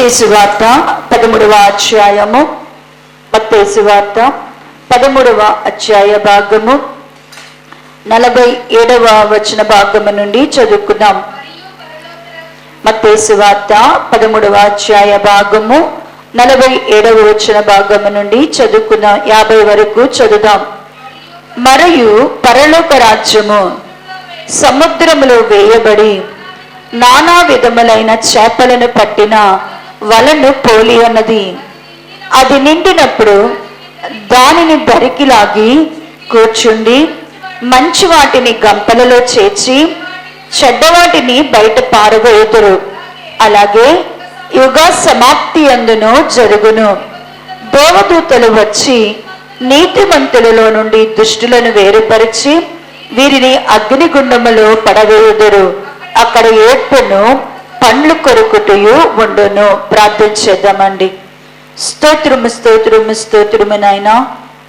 మత్తయి సువార్త 13వ అధ్యాయము, మత్తయి సువార్త 13వ అధ్యాయ భాగము 47వ వచన భాగము నుండి చదువుకుందాం. మత్తయి సువార్త 13వ అధ్యాయ భాగము 47వ వచన భాగము నుండి చదువుకుందాం. 50 వరకు చదువుదాం. మరియు పరలోక రాజ్యము సముద్రములో వేయబడి నానా విధములైన చేపలను పట్టిన వలను పోలి ఉన్నది. అది నిండినప్పుడు దానిని దరికి లాగి కూర్చుండి మంచి వాటిని గంపలలో చేర్చి చెడ్డవాటిని బయట పారవేయుదురు. అలాగే యుగ సమాప్తి అందును జరుగును. దేవదూతలు వచ్చి నీతిమంతులలో నుండి దుష్టులను వేరుపరిచి వీరిని అగ్నిగుండములో పడవేయుదురు. అక్కడ ఏడ్పును పండ్లు కొరుకుటయు ఉండును. ప్రార్థించేద్దామండి. స్తోత్రము స్తోత్రము స్తోత్రము నాయనా,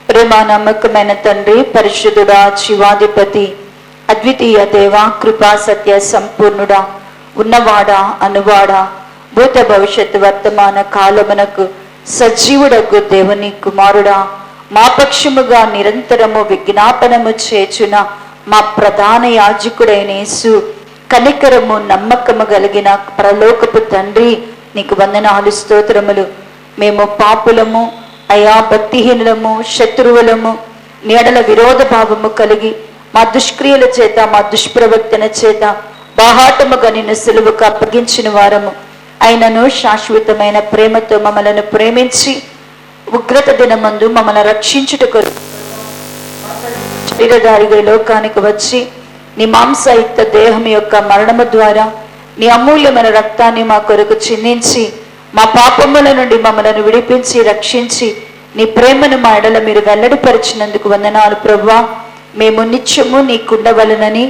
ప్రేమ నమ్మకమైన తండ్రి, పరిశుద్ధుడా, జీవాధిపతి, అద్వితీయ దేవ, కృపా సత్య సంపూర్ణుడా, ఉన్నవాడా, అనువాడా, భూత భవిష్యత్తు వర్తమాన కాలమునకు సజీవుడకు దేవుని కుమారుడా, మా పక్షముగా నిరంతరము విజ్ఞాపనము చేచున మా ప్రధాన యాజకుడైన యేసు, కనికరము నమ్మకము కలిగిన పరలోకపు తండ్రి, నీకు వందనాలు స్తోత్రములు. మేము పాపులము అయా, భక్తిహీనులము, శత్రువులము, నీడల విరోధ భావము కలిగి మా దుష్క్రియల చేత, మా దుష్ప్రవర్తన చేత బాహాటముగా నిన్ను సిలువకు అప్పగించిన వారము అయినను శాశ్వతమైన ప్రేమతో మమ్మలను ప్రేమించి ఉగ్రత దినమందు మమ్మల్ని రక్షించుటకు శరీరధారిగా లోకానికి వచ్చి నీ మాంసయుక్త దేహం యొక్క మరణము ద్వారా నీ అమూల్యమైన రక్తాన్ని మా కొరకు చిందించి మా పాపముల నుండి మమ్మలను విడిపించి రక్షించి నీ ప్రేమను మా ఎడల మీరు వెల్లడిపరిచినందుకు వందనాలు ప్రభువా. మేము నిత్యము నీకుండవలనని,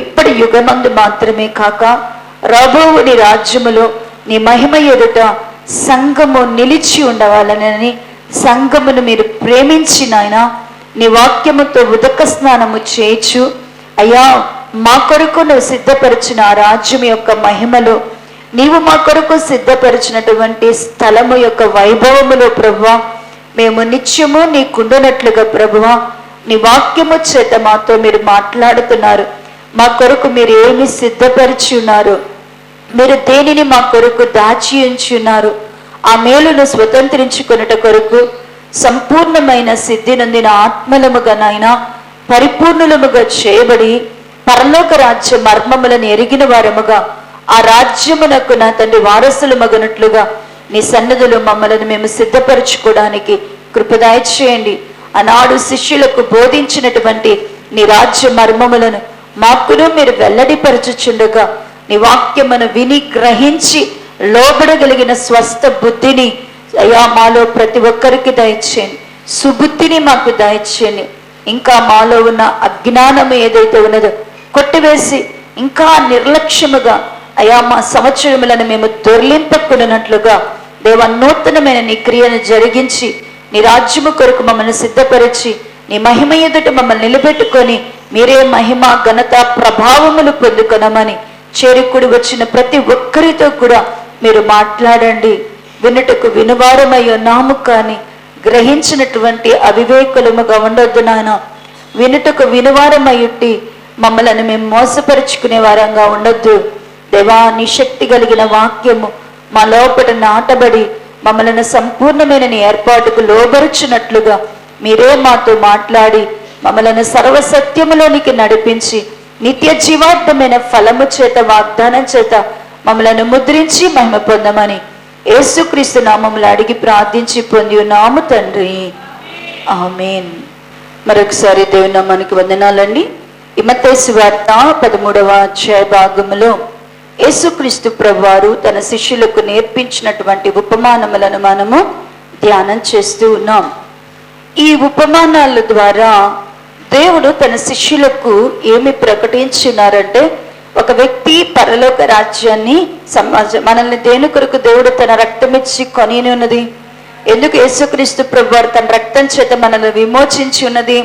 ఇప్పటి యుగమందు మాత్రమే కాక రాబోవు నీ రాజ్యములో నీ మహిమ ఎదుట సంఘము నిలిచి ఉండవాలనని, సంఘమును మీరు ప్రేమించిన ఆయన నీ వాక్యముతో ఉదక స్నానము చేయొచ్చు అయ్యా. మా కొరకు నువ్వు సిద్ధపరిచిన ఆ రాజ్యం యొక్క మహిమలో, నీవు మా కొరకు సిద్ధపరిచినటువంటి స్థలము యొక్క వైభవములో ప్రభువా మేము నిత్యము నీకుండునట్లుగా ప్రభువా నీ వాక్యము చేత మాతో మీరు మాట్లాడుతున్నారు. మా కొరకు మీరు ఏమి సిద్ధపరిచి ఉన్నారు, మీరు దేనిని మా కొరకు దాచి ఉంచి ఉన్నారు, ఆ మేలును స్వతంత్రించుకొనుట కొరకు సంపూర్ణమైన సిద్ధి నొందిన ఆత్మలముగా నాయనా పరిపూర్ణులముగా చేయబడి పరలోక రాజ్య మర్మములను ఎరిగిన వారముగా ఆ రాజ్యమునకు నా తండ్రి వారసులు మగనట్లుగా నీ సన్నదులు మమ్మలను మేము సిద్ధపరచుకోవడానికి కృపదాయ చేయండి. ఆనాడు శిష్యులకు బోధించినటువంటి నీ రాజ్య మర్మములను మాకును మీరు వెల్లడిపరచుచుండగా నీ వాక్యమును విని గ్రహించి లోబడగలిగిన స్వస్థ బుద్ధిని అయ్యా మాలో ప్రతి ఒక్కరికి దయచేయండి. సుబుద్ధిని మాకు దయచేయండి. ఇంకా మాలో ఉన్న అజ్ఞానం ఏదైతే ఉన్నదో కొట్టివేసి ఇంకా నిర్లక్ష్యముగా అయా మా సంవత్సరములను మేము దొర్లింపకున్నట్లుగా దేవ నూతనమైన నీ క్రియను జరిగించి నీ రాజ్యము కొరకు మమ్మల్ని సిద్ధపరిచి నీ మహిమ ఎదుట మమ్మల్ని నిలబెట్టుకొని మీరే మహిమ ఘనత ప్రభావములు పొందుకొనమని చేరుకుడి వచ్చిన ప్రతి ఒక్కరితో కూడా మీరు మాట్లాడండి. వినుటకు వినువారమై ఉన్నాము కానీ గ్రహించినటువంటి అవివేకులముగా ఉండొద్దు నాయన. వినుటకు వినువారమయ్యుట్టి మమ్మలను మేము మోసపరుచుకునే వారంగా ఉండొద్దు దేవా. నీ శక్తి కలిగిన వాక్యము మా లోపల నాటబడి మమ్మలను సంపూర్ణమైన నీ ఏర్పాటుకు లోబరుచున్నట్లుగా మీరే మాతో మాట్లాడి మమ్మలను సర్వసత్యములోనికి నడిపించి నిత్య జీవార్థమైన ఫలము చేత, వాగ్దానం చేత మమ్మలను ముద్రించి మహిమ పొందమని యేసుక్రీస్తు నామములో అడిగి ప్రార్థించి పొంది ఉన్నాము తండ్రి, ఆమేన్. మరొకసారి దేవుని నామానికి వందనాలండి. ఈ మత్తయి సువార్త 13వ అధ్యాయ భాగములో యేసుక్రీస్తు ప్రభువారు తన శిష్యులకు నేర్పించినటువంటి ఉపమానములను మనము ధ్యానం చేస్తూ ఉన్నాం. ఈ ఉపమానాల ద్వారా దేవుడు తన శిష్యులకు ఏమి ప్రకటించున్నారంటే, ఒక వ్యక్తి పరలోక రాజ్యాన్ని మనల్ని దేని కొరకు దేవుడు తన రక్తమిచ్చి కొని ఉన్నది, ఎందుకు యేసుక్రీస్తు ప్రభువారు తన రక్తం చేత మనల్ని విమోచించి ఉన్నది.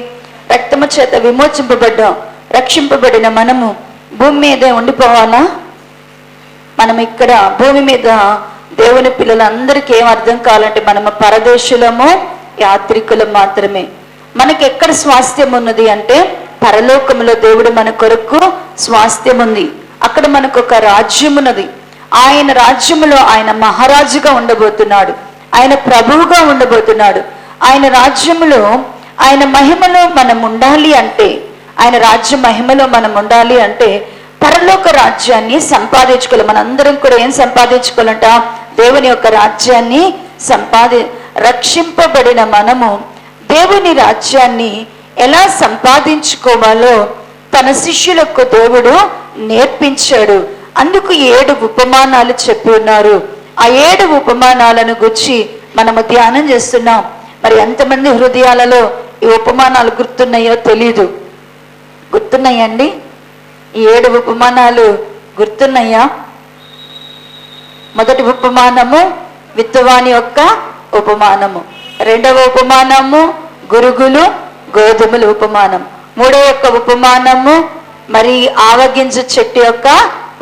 రక్తము చేత విమోచింపబడ్డాం, రక్షింపబడిన మనము భూమి మీదే ఉండిపోవాలా? మనం ఇక్కడ భూమి మీద దేవుని పిల్లలందరికీ ఏం అర్థం కావాలంటే మనము పరదేశులము, యాత్రికులం మాత్రమే. మనకి ఎక్కడ స్వాస్థ్యం ఉన్నది అంటే పరలోకములో దేవుడు మన కొరకు స్వాస్థ్యం ఉంది. అక్కడ మనకు ఒక రాజ్యం ఉన్నది. ఆయన రాజ్యములో ఆయన మహారాజుగా ఉండబోతున్నాడు, ఆయన ప్రభువుగా ఉండబోతున్నాడు. ఆయన రాజ్యములో ఆయన మహిమలో మనం ఉండాలి అంటే, ఆయన రాజ్య మహిమలో మనం ఉండాలి అంటే పరలోక రాజ్యాన్ని సంపాదించుకోవాలి. మనందరం కూడా ఏం సంపాదించుకోవాలంట? దేవుని యొక్క రాజ్యాన్ని రక్షింపబడిన మనము దేవుని రాజ్యాన్ని ఎలా సంపాదించుకోవాలో తన శిష్యులకు దేవుడు నేర్పించాడు. అందుకు 7 ఉపమానాలు చెప్పి ఉన్నారు. ఆ 7 ఉపమానాలను గురించి మనము ధ్యానం చేస్తున్నాం. మరి ఎంతమంది హృదయాలలో ఈ ఉపమానాలు గుర్తున్నాయో తెలీదు. గుర్తున్నాయండి? ఈ 7 ఉపమానాలు గుర్తున్నాయా? మొదటి ఉపమానము విత్తవాని యొక్క ఉపమానము, రెండవ ఉపమానము గురుగులు గోధుమల ఉపమానం, మూడవ యొక్క ఉపమానము మరి ఆవగింజ చెట్టు యొక్క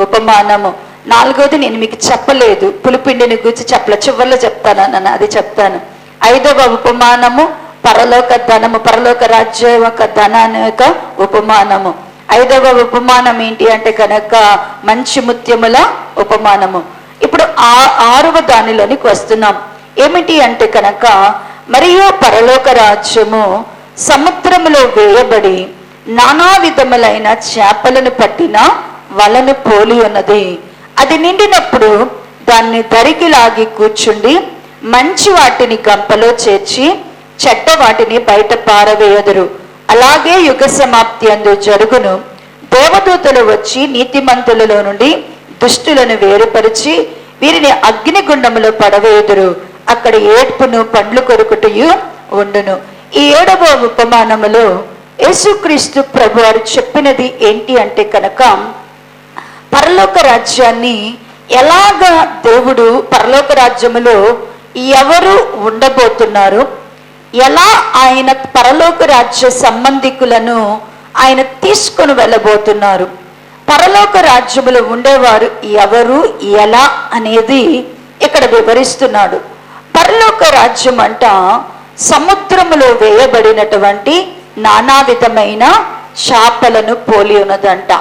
ఉపమానము, నాలుగవది నేను మీకు చెప్పలేదు, పులిపిండిని గురించి చెప్పలే, చివరిలో చెప్తాను అన్న, అది చెప్తాను. 5వ ఉపమానము పరలోక ధనము, పరలోక రాజ్యం యొక్క ధనాన్ని యొక్క ఉపమానము. 5వ ఉపమానం ఏంటి అంటే కనుక మంచి ముత్యముల ఉపమానము. ఇప్పుడు 6వ దానిలోనికి వస్తున్నాం. ఏమిటి అంటే కనుక మరియు పరలోక రాజ్యము సముద్రములో వేయబడి నానా విధములైన చేపలను పట్టిన వలను పోలి ఉన్నది. అది నిండినప్పుడు దాన్ని దరికి లాగి కూర్చుండి మంచి వాటిని గంపలో చేర్చి చెడ్డ వాటిని బయట పారవేయదురు. అలాగే యుగ సమాప్తి అందు జరుగును. దేవదూతలు వచ్చి నీతిమంతులలో నుండి దుష్టులను వేరుపరిచి వీరిని అగ్నిగుండములో పడవేయుదురు. అక్కడ ఏడ్పును పండ్లు కొరుకుటయు ఉండును. ఈ 7వ ఉపమానములో యేసుక్రీస్తు ప్రభు వారు చెప్పినది ఏంటి అంటే కనుక పరలోక రాజ్యాన్ని ఎలాగా దేవుడు పరలోక రాజ్యములో ఎవరు ఉండబోతున్నారు, ఎలా ఆయన పరలోక రాజ్య సంబంధికులను ఆయన తీసుకొని వెళ్ళబోతున్నారు, పరలోక రాజ్యములో ఉండేవారు ఎవరు ఎలా అనేది ఇక్కడ వివరిస్తున్నాడు. పరలోక రాజ్యం అంట సముద్రములో వేయబడినటువంటి నానా విధమైన చేపలను పోలి ఉన్నదంట.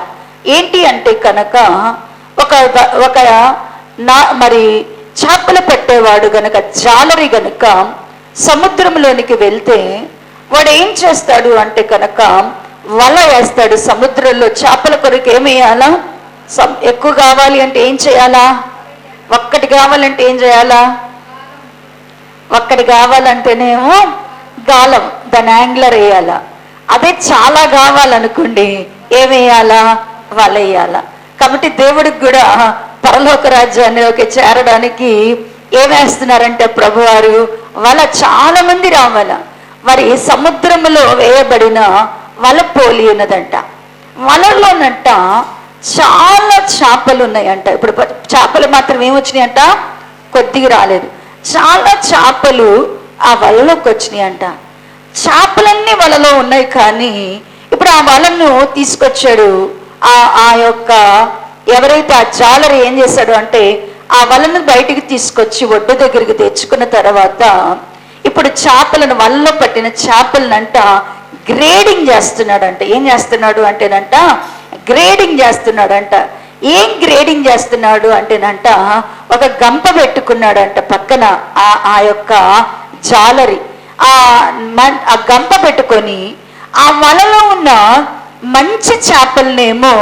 ఏంటి అంటే కనుక ఒక మరి చేపలు పెట్టేవాడు గనక, జాలరి గనుక సముద్రంలోనికి వెళ్తే వాడు ఏం చేస్తాడు అంటే కనుక వల వేస్తాడు. సముద్రంలో చేపల కొరకు ఏం వేయాలా? ఎక్కువ కావాలి అంటే ఏం చేయాలా? ఒక్కటి కావాలంటే ఏం చేయాలా? ఒక్కటి కావాలంటేనేమో గాలం, దాని యాంగ్లర్ వేయాలా. అదే చాలా కావాలనుకోండి ఏమేయాలా? వల వేయాలా. కాబట్టి దేవుడికి కూడా పరలోక రాజ్యాన్ని చేరడానికి ఏమేస్తున్నారంటే ప్రభువారు వల చాలా మంది రావాల. మరి సముద్రములో వేయబడిన వల పోలి ఉన్నదంట. వలలోనంట చాలా చేపలు ఉన్నాయంట. ఇప్పుడు చేపలు మాత్రం ఏమొచ్చినాయంట? కొద్దిగా రాలేదు, చాలా చేపలు ఆ వలలోకి వచ్చినాయంట. చేపలన్నీ వలలో ఉన్నాయి. కానీ ఇప్పుడు ఆ వలను తీసుకొచ్చాడు ఆ యొక్క ఎవరైతే ఆ జాలరి ఏం చేశాడు అంటే ఆ వలను బయటికి తీసుకొచ్చి ఒడ్డు దగ్గరికి తెచ్చుకున్న తర్వాత ఇప్పుడు చేపలను, వలలో పట్టిన చేపలనంట గ్రేడింగ్ చేస్తున్నాడంట. ఏం చేస్తున్నాడు అంటేనంట గ్రేడింగ్ చేస్తున్నాడంట. ఏం గ్రేడింగ్ చేస్తున్నాడు అంటేనంట ఒక గంప పెట్టుకున్నాడంట పక్కన ఆ యొక్క జాలరి. ఆ గంప పెట్టుకొని ఆ వలలో ఉన్న మంచి చేపలనేమో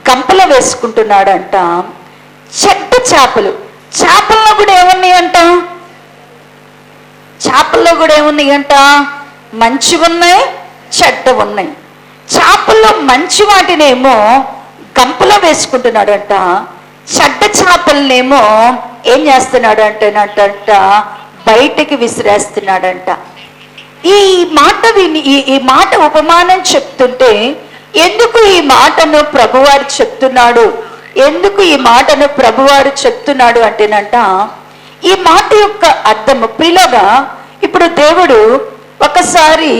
గంపలో వేసుకుంటున్నాడంట. చెడ్డ చేపల్లో కూడా ఏమున్నాయంట? చేపల్లో కూడా ఏమున్నాయంట? మంచి ఉన్నాయి, చెడ్డ ఉన్నాయి. చేపల్లో మంచి వాటినేమో గంపలో వేసుకుంటున్నాడంట, చెడ్డ చేపలనేమో ఏం చేస్తున్నాడు అంటేనంట బయటికి విసిరేస్తున్నాడంట. ఈ మాట విని ఈ మాట ఉపమానం చెప్తుంటే ఎందుకు ఈ మాటను ప్రభువారు చెప్తున్నాడు, ఎందుకు ఈ మాటను ప్రభువారు చెప్తున్నాడు అంటేనంట ఈ మాట యొక్క అర్థము ప్రియులగా ఇప్పుడు దేవుడు ఒకసారి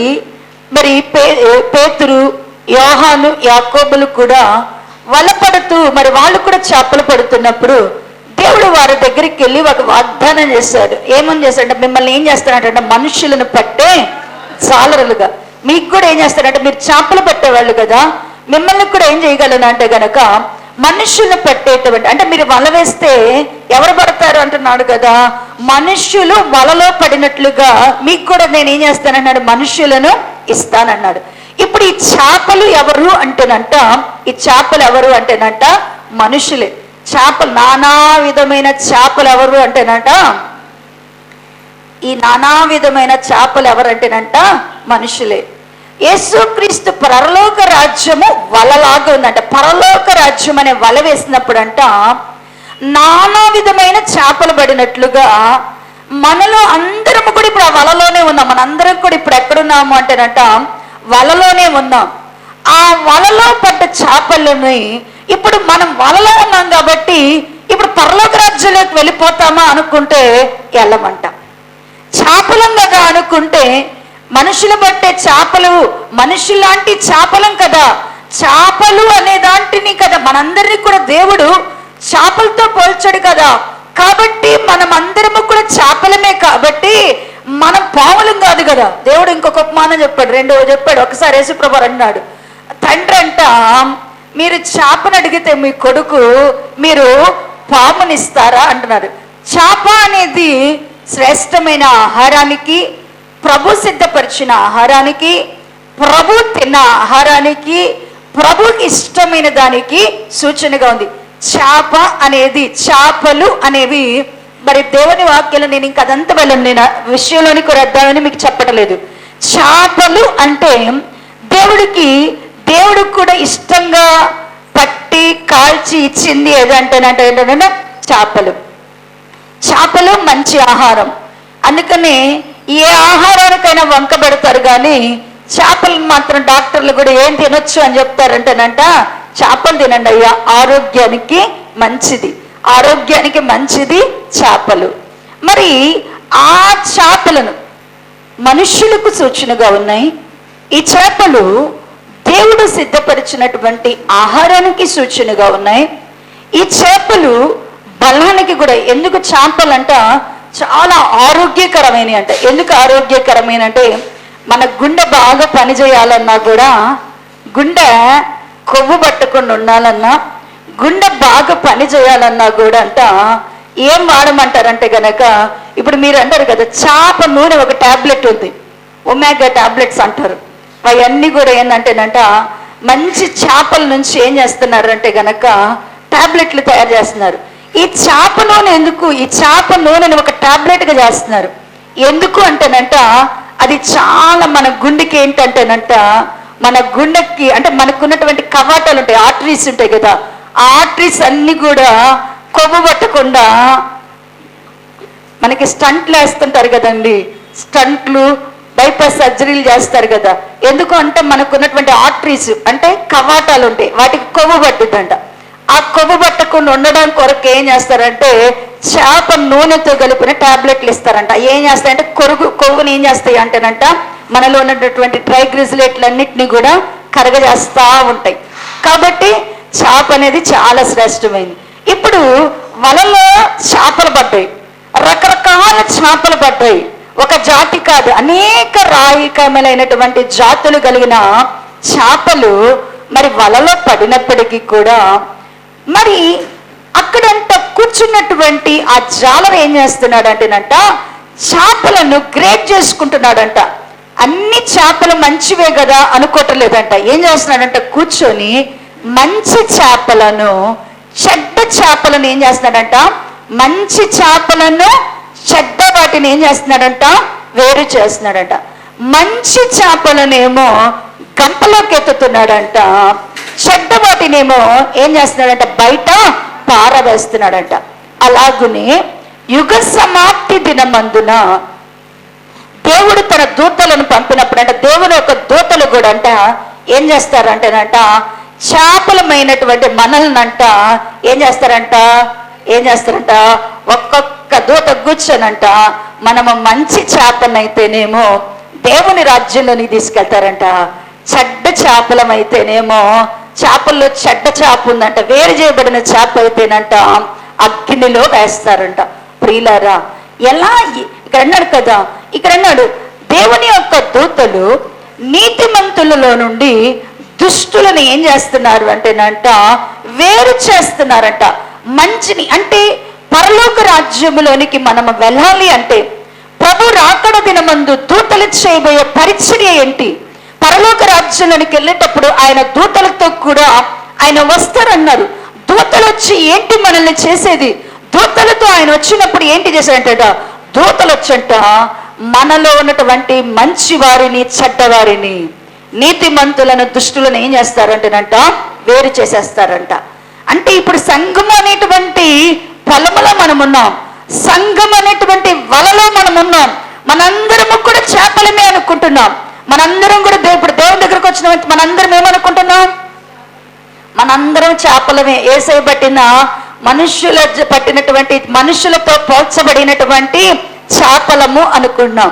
మరి పేతురు, యోహాను, యాకోబులు కూడా వల పడుతూ మరి వాళ్ళు కూడా చేపలు పడుతున్నప్పుడు దేవుడు వారి దగ్గరికి వెళ్ళి ఒక వాగ్దానం చేశాడు. ఏమని చేశాడంటే, మిమ్మల్ని ఏం చేస్తాడంటే మనుషులను పట్టే జాలరులుగా. మీకు కూడా ఏం చేస్తాడంటే, మీరు చేపలు పట్టేవాళ్ళు కదా, మిమ్మల్ని కూడా ఏం చేయగలను అంటే గనక మనుషులను పట్టేటువంటి, అంటే మీరు వల వేస్తే ఎవరు పడతారు అంటున్నాడు కదా, మనుష్యులు వలలో పడినట్లుగా మీకు కూడా నేను ఏం చేస్తానన్నాడు, మనుష్యులను ఇస్తానన్నాడు. ఇప్పుడు ఈ చేపలు ఎవరు అంటేనంట, ఈ చేపలు ఎవరు అంటేనంట మనుషులే. చేపలు, నానా విధమైన చేపలు ఎవరు అంటేనంట, ఈ నానా విధమైన చేపలు ఎవరంటేనంట మనుషులే. యేసుక్రీస్తు పరలోక రాజ్యము వలలాగా ఉందంట. పరలోక రాజ్యం అనే వల వేసినప్పుడంట నానా విధమైన చేపలు పడినట్లుగా మనలో అందరము కూడా ఇప్పుడు ఆ వలలోనే ఉన్నాం. మనందరం కూడా ఇప్పుడు ఎక్కడున్నాము అంటేనంట వలలోనే ఉన్నాం. ఆ వలలో పడ్డ చేపలని ఇప్పుడు మనం వలలో ఉన్నాం కాబట్టి ఇప్పుడు పరలోక రాజ్యంలోకి వెళ్ళిపోతామా అనుకుంటే వెళ్ళమంట. చేపలంగా అనుకుంటే మనుషులు పట్టే చేపలు, మనుషులాంటి చేపలం కదా, చేపలు అనే దాంటిని కదా మనందరినీ కూడా దేవుడు చేపలతో పోల్చాడు కదా. కాబట్టి మనం అందరము కూడా చేపలమే కాబట్టి మనం పాములం కాదు కదా. దేవుడు ఇంకొక ఉపమానం చెప్పాడు, రెండవ చెప్పాడు. ఒకసారి యేసుప్రభు అన్నాడు, తండ్రి అంట మీరు చేపను అడిగితే మీ కొడుకు మీరు పామునిస్తారా అంటున్నారు. చేప అనేది శ్రేష్టమైన ఆహారానికి, ప్రభు సిద్ధపరిచిన ఆహారానికి, ప్రభు తిన్న ఆహారానికి, ప్రభుకి ఇష్టమైన దానికి సూచనగా ఉంది. చేప అనేది, చేపలు అనేవి మరి దేవుని వాక్యాలు, నేను ఇంక అదంతా వెళ్ళను, నేను విషయంలోనికి వద్దామని మీకు చెప్పట్లేదు. చేపలు అంటే దేవుడు కూడా ఇష్టంగా పట్టి కాల్చి ఇచ్చింది ఏదంటేనంటే చేపలు. చేపలు మంచి ఆహారం, అందుకని ఏ ఆహారానికైనా వంక పెడతారు కానీ చేపలు మాత్రం డాక్టర్లు కూడా ఏం తినొచ్చు అని చెప్తారంటేనంట, చేపలు తినండి అయ్యా, ఆరోగ్యానికి మంచిది, ఆరోగ్యానికి మంచిది చేపలు. మరి ఆ చేపలను మనుష్యులకు సూచనగా ఉన్నాయి. ఈ చేపలు దేవుడు సిద్ధపరిచినటువంటి ఆహారానికి సూచనగా ఉన్నాయి. ఈ చేపలు బలానికి కూడా, ఎందుకు చేపలంట చాలా ఆరోగ్యకరమైన అంట. ఎందుకు ఆరోగ్యకరమైన అంటే, మన గుండె బాగా పనిచేయాలన్నా కూడా, గుండె కొవ్వు పట్టకుండా ఉండాలన్నా, గుండె బాగా పని చేయాలన్నా కూడా అంట ఏం వాడమంటారంటే గనక, ఇప్పుడు మీరు అంటారు కదా చేప నూనె ఒక టాబ్లెట్ ఉంది, ఒమేగా టాబ్లెట్స్ అంటారు. అవన్నీ కూడా ఏంటంటేనంట మంచి చేపల నుంచి ఏం చేస్తున్నారంటే గనక టాబ్లెట్లు తయారు చేస్తున్నారు. ఈ చేప నూనె ఎందుకు, ఈ చేప నూనెని ఒక టాబ్లెట్గా చేస్తున్నారు. ఎందుకు అంటేనంట అది చాలా మన గుండెకి ఏంటంటేనంట, మన గుండెకి అంటే మనకున్నటువంటి కవాటాలు ఉంటాయి, ఆర్టరీస్ ఉంటాయి కదా, ఆ ఆర్టరీస్ అన్ని కూడా కొవ్వు పట్టకుండా, మనకి స్టంట్లు వేస్తుంటారు కదండి, స్టంట్లు బైపాస్ సర్జరీలు చేస్తారు కదా. ఎందుకు అంటే మనకున్నటువంటి ఆర్టరీస్ అంటే కవాటాలు ఉంటాయి, వాటికి కొవ్వు పట్టిద్దంట. ఆ కొవ్వు పట్టకుండా ఉండడం కొరకు ఏం చేస్తారంటే చేప నూనెతో కలిపిన టాబ్లెట్లు ఇస్తారంట. ఏం చేస్తాయంటే కొవ్వుని ఏం చేస్తాయి అంటేనంట మనలో ఉన్నటువంటి ట్రైగ్లిజరేట్లన్నిటినీ కూడా కరగజేస్తూ ఉంటాయి. కాబట్టి చేప అనేది చాలా శ్రేష్టమైంది. ఇప్పుడు వలలో చేపలు పడ్డాయి, రకరకాల చేపలు పడ్డాయి, ఒక జాతి కాదు, అనేక రాయికమైనటువంటి జాతులు కలిగిన చేపలు మరి వలలో పడినప్పటికీ కూడా మరి అక్కడంట కూర్చున్నటువంటి ఆ జాలర్ ఏం చేస్తున్నాడు అంటేనంట చేపలను గ్రేడ్ చేసుకుంటున్నాడంట. అన్ని చేపలు మంచివే కదా అనుకోవట్లేదంట. ఏం చేస్తున్నాడంట, కూర్చొని మంచి చేపలను చెడ్డ చేపలను ఏం చేస్తున్నాడంట, మంచి చేపలను చెడ్డ వాటిని ఏం చేస్తున్నాడంట, వేరు చేస్తున్నాడంట. మంచి చేపలనేమో గంపలోకి ఎత్తుతున్నాడంట, చెడ్డ వాటినేమో ఏం చేస్తున్నాడంట, బయట పారవేస్తున్నాడంట. అలాగునే యుగ సమాప్తి దినమందున దేవుడు తన దూతలను పంపినప్పుడు అంట, దేవుని యొక్క దూతలు కూడా అంట ఏం చేస్తారంటేనంట చేపలమైనటువంటి మనల్నంట ఏం చేస్తారంట ఒక్కొక్క దూత కూర్చొనంట మనము మంచి చేపనైతేనేమో దేవుని రాజ్యంలోనికి తీసుకెళ్తారంట, చెడ్డ చేపలమైతేనేమో, చేపల్లో చెడ్డ చేప ఉందంట, వేరు చేయబడిన చేప అయితేనంట అగ్నిలో వేస్తారంట. ప్రియులారా, ఎలా ఇక్కడ అన్నాడు కదా, ఇక్కడ అన్నాడు దేవుని యొక్క దూతలు నీతిమంతులలో నుండి దుష్టులను ఏం చేస్తున్నారు అంటేనంట వేరు చేస్తున్నారంట. మంచిని అంటే పరలోక రాజ్యములోనికి మనము వెళ్ళాలి అంటే ప్రభు రాకడ దినమందు దూతలు చేయబోయే పరిచర్య ఏంటి? పరలోక రాజ్యంలోనికి వెళ్ళేటప్పుడు ఆయన దూతలతో కూడా ఆయన వస్తారన్నారు. దూతలు వచ్చి ఏంటి మనల్ని చేసేది? దూతలతో ఆయన వచ్చినప్పుడు ఏంటి చేశాడంట? దూతలు వచ్చంట మనలో ఉన్నటువంటి మంచి వారిని, చెడ్డవారిని, నీతిమంతులను, దుష్టులను ఏం చేస్తారంటేనంట వేరు చేసేస్తారంట. అంటే ఇప్పుడు సంఘం అనేటువంటి పొలములో మనం ఉన్నాం, సంఘం అనేటువంటి వలలో మనం ఉన్నాం. మనందరము కూడా చేపలమే అనుకుంటున్నాం. మనందరం కూడా ఇప్పుడు దేవుని దగ్గరకు వచ్చిన మనందరం ఏమనుకుంటున్నాం? మనందరం చేపలమే. యేసయ్య పట్టిన మనుష్యుల పట్టినటువంటి మనుషులతో పోల్చబడినటువంటి చేపలము అనుకున్నాం.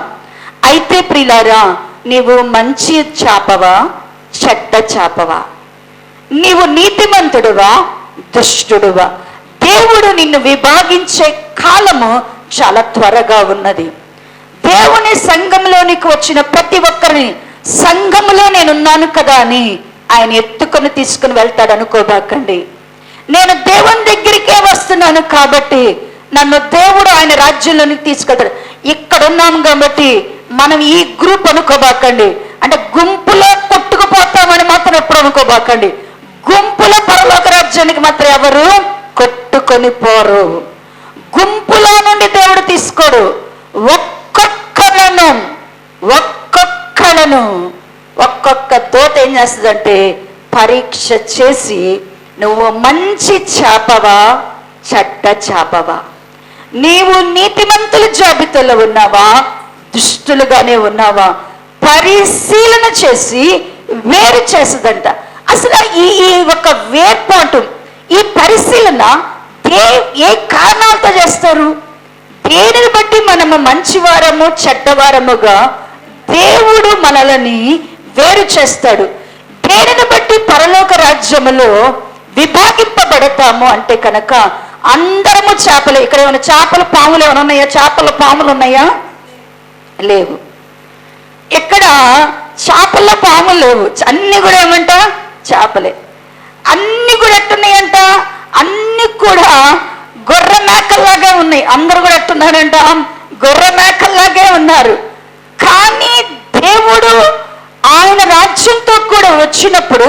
అయితే ప్రియులారా, నీవు మంచి చేపవా, చెడ్డ చేపవా? నీవు నీతిమంతుడువా, దుష్టుడువా? దేవుడు నిన్ను విభాగించే కాలము చాలా త్వరగా ఉన్నది. దేవుని సంఘంలోనికి వచ్చిన ప్రతి ఒక్కరిని సంఘంలో నేనున్నాను కదా అని ఆయన ఎత్తుకొని తీసుకుని వెళ్తాడు అనుకోబాకండి. నేను దేవుని దగ్గరికే వస్తున్నాను కాబట్టి నన్ను దేవుడు ఆయన రాజ్యంలోనికి తీసుకెళ్తాడు. ఇక్కడ ఉన్నాం కాబట్టి మనం ఈ గ్రూప్ అనుకోబాకండి. అంటే గుంపులో కొట్టుకుపోతామని మాత్రం ఎప్పుడు అనుకోబాకండి. గుంపులో పరలోక రాజ్యానికి మాత్రం ఎవరు కొట్టుకొని పోరు. గుంపులో నుండి దేవుడు తీసుకోడు. ఒక్కొక్క దూత ఏం చేస్తుందంటే పరీక్ష చేసి నువ్వు మంచి చేపవా, చెడ్డ చేపవా? నీవు నీతిమంతుల జాబితాలో ఉన్నావా, దుష్టులుగానే ఉన్నావా? పరిశీలన చేసి వేరు చేస్తుందంట. అసలు ఈ ఒక వేర్పాటు, ఈ పరిశీలన ఏ కారణాలతో చేస్తారు? దేనిని బట్టి మనము మంచివారము, చెడ్డవారముగా దేవుడు మనల్ని వేరు చేస్తాడు. దేనిని బట్టి పరలోక రాజ్యములో విభాగింపబడతాము అంటే కనుక అందరము చేపలే. ఇక్కడ ఏమైనా చేపలు, పాములు ఏమైనా ఉన్నాయా? చేపలు, పాములు ఉన్నాయా? లేవు. ఇక్కడ చేపల్లో పాములు లేవు. అన్ని కూడా ఏమంట చేపలే. అన్ని కూడా ఎట్టున్నాయంట? అన్ని కూడా గొర్రె మేకల్లాగే ఉన్నాయి. అందరూ కూడా ఎట్టున్నారంట? గొర్రె మేకల్లాగే ఉన్నారు. కానీ దేవుడు ఆయన రాజ్యంతో కూడా వచ్చినప్పుడు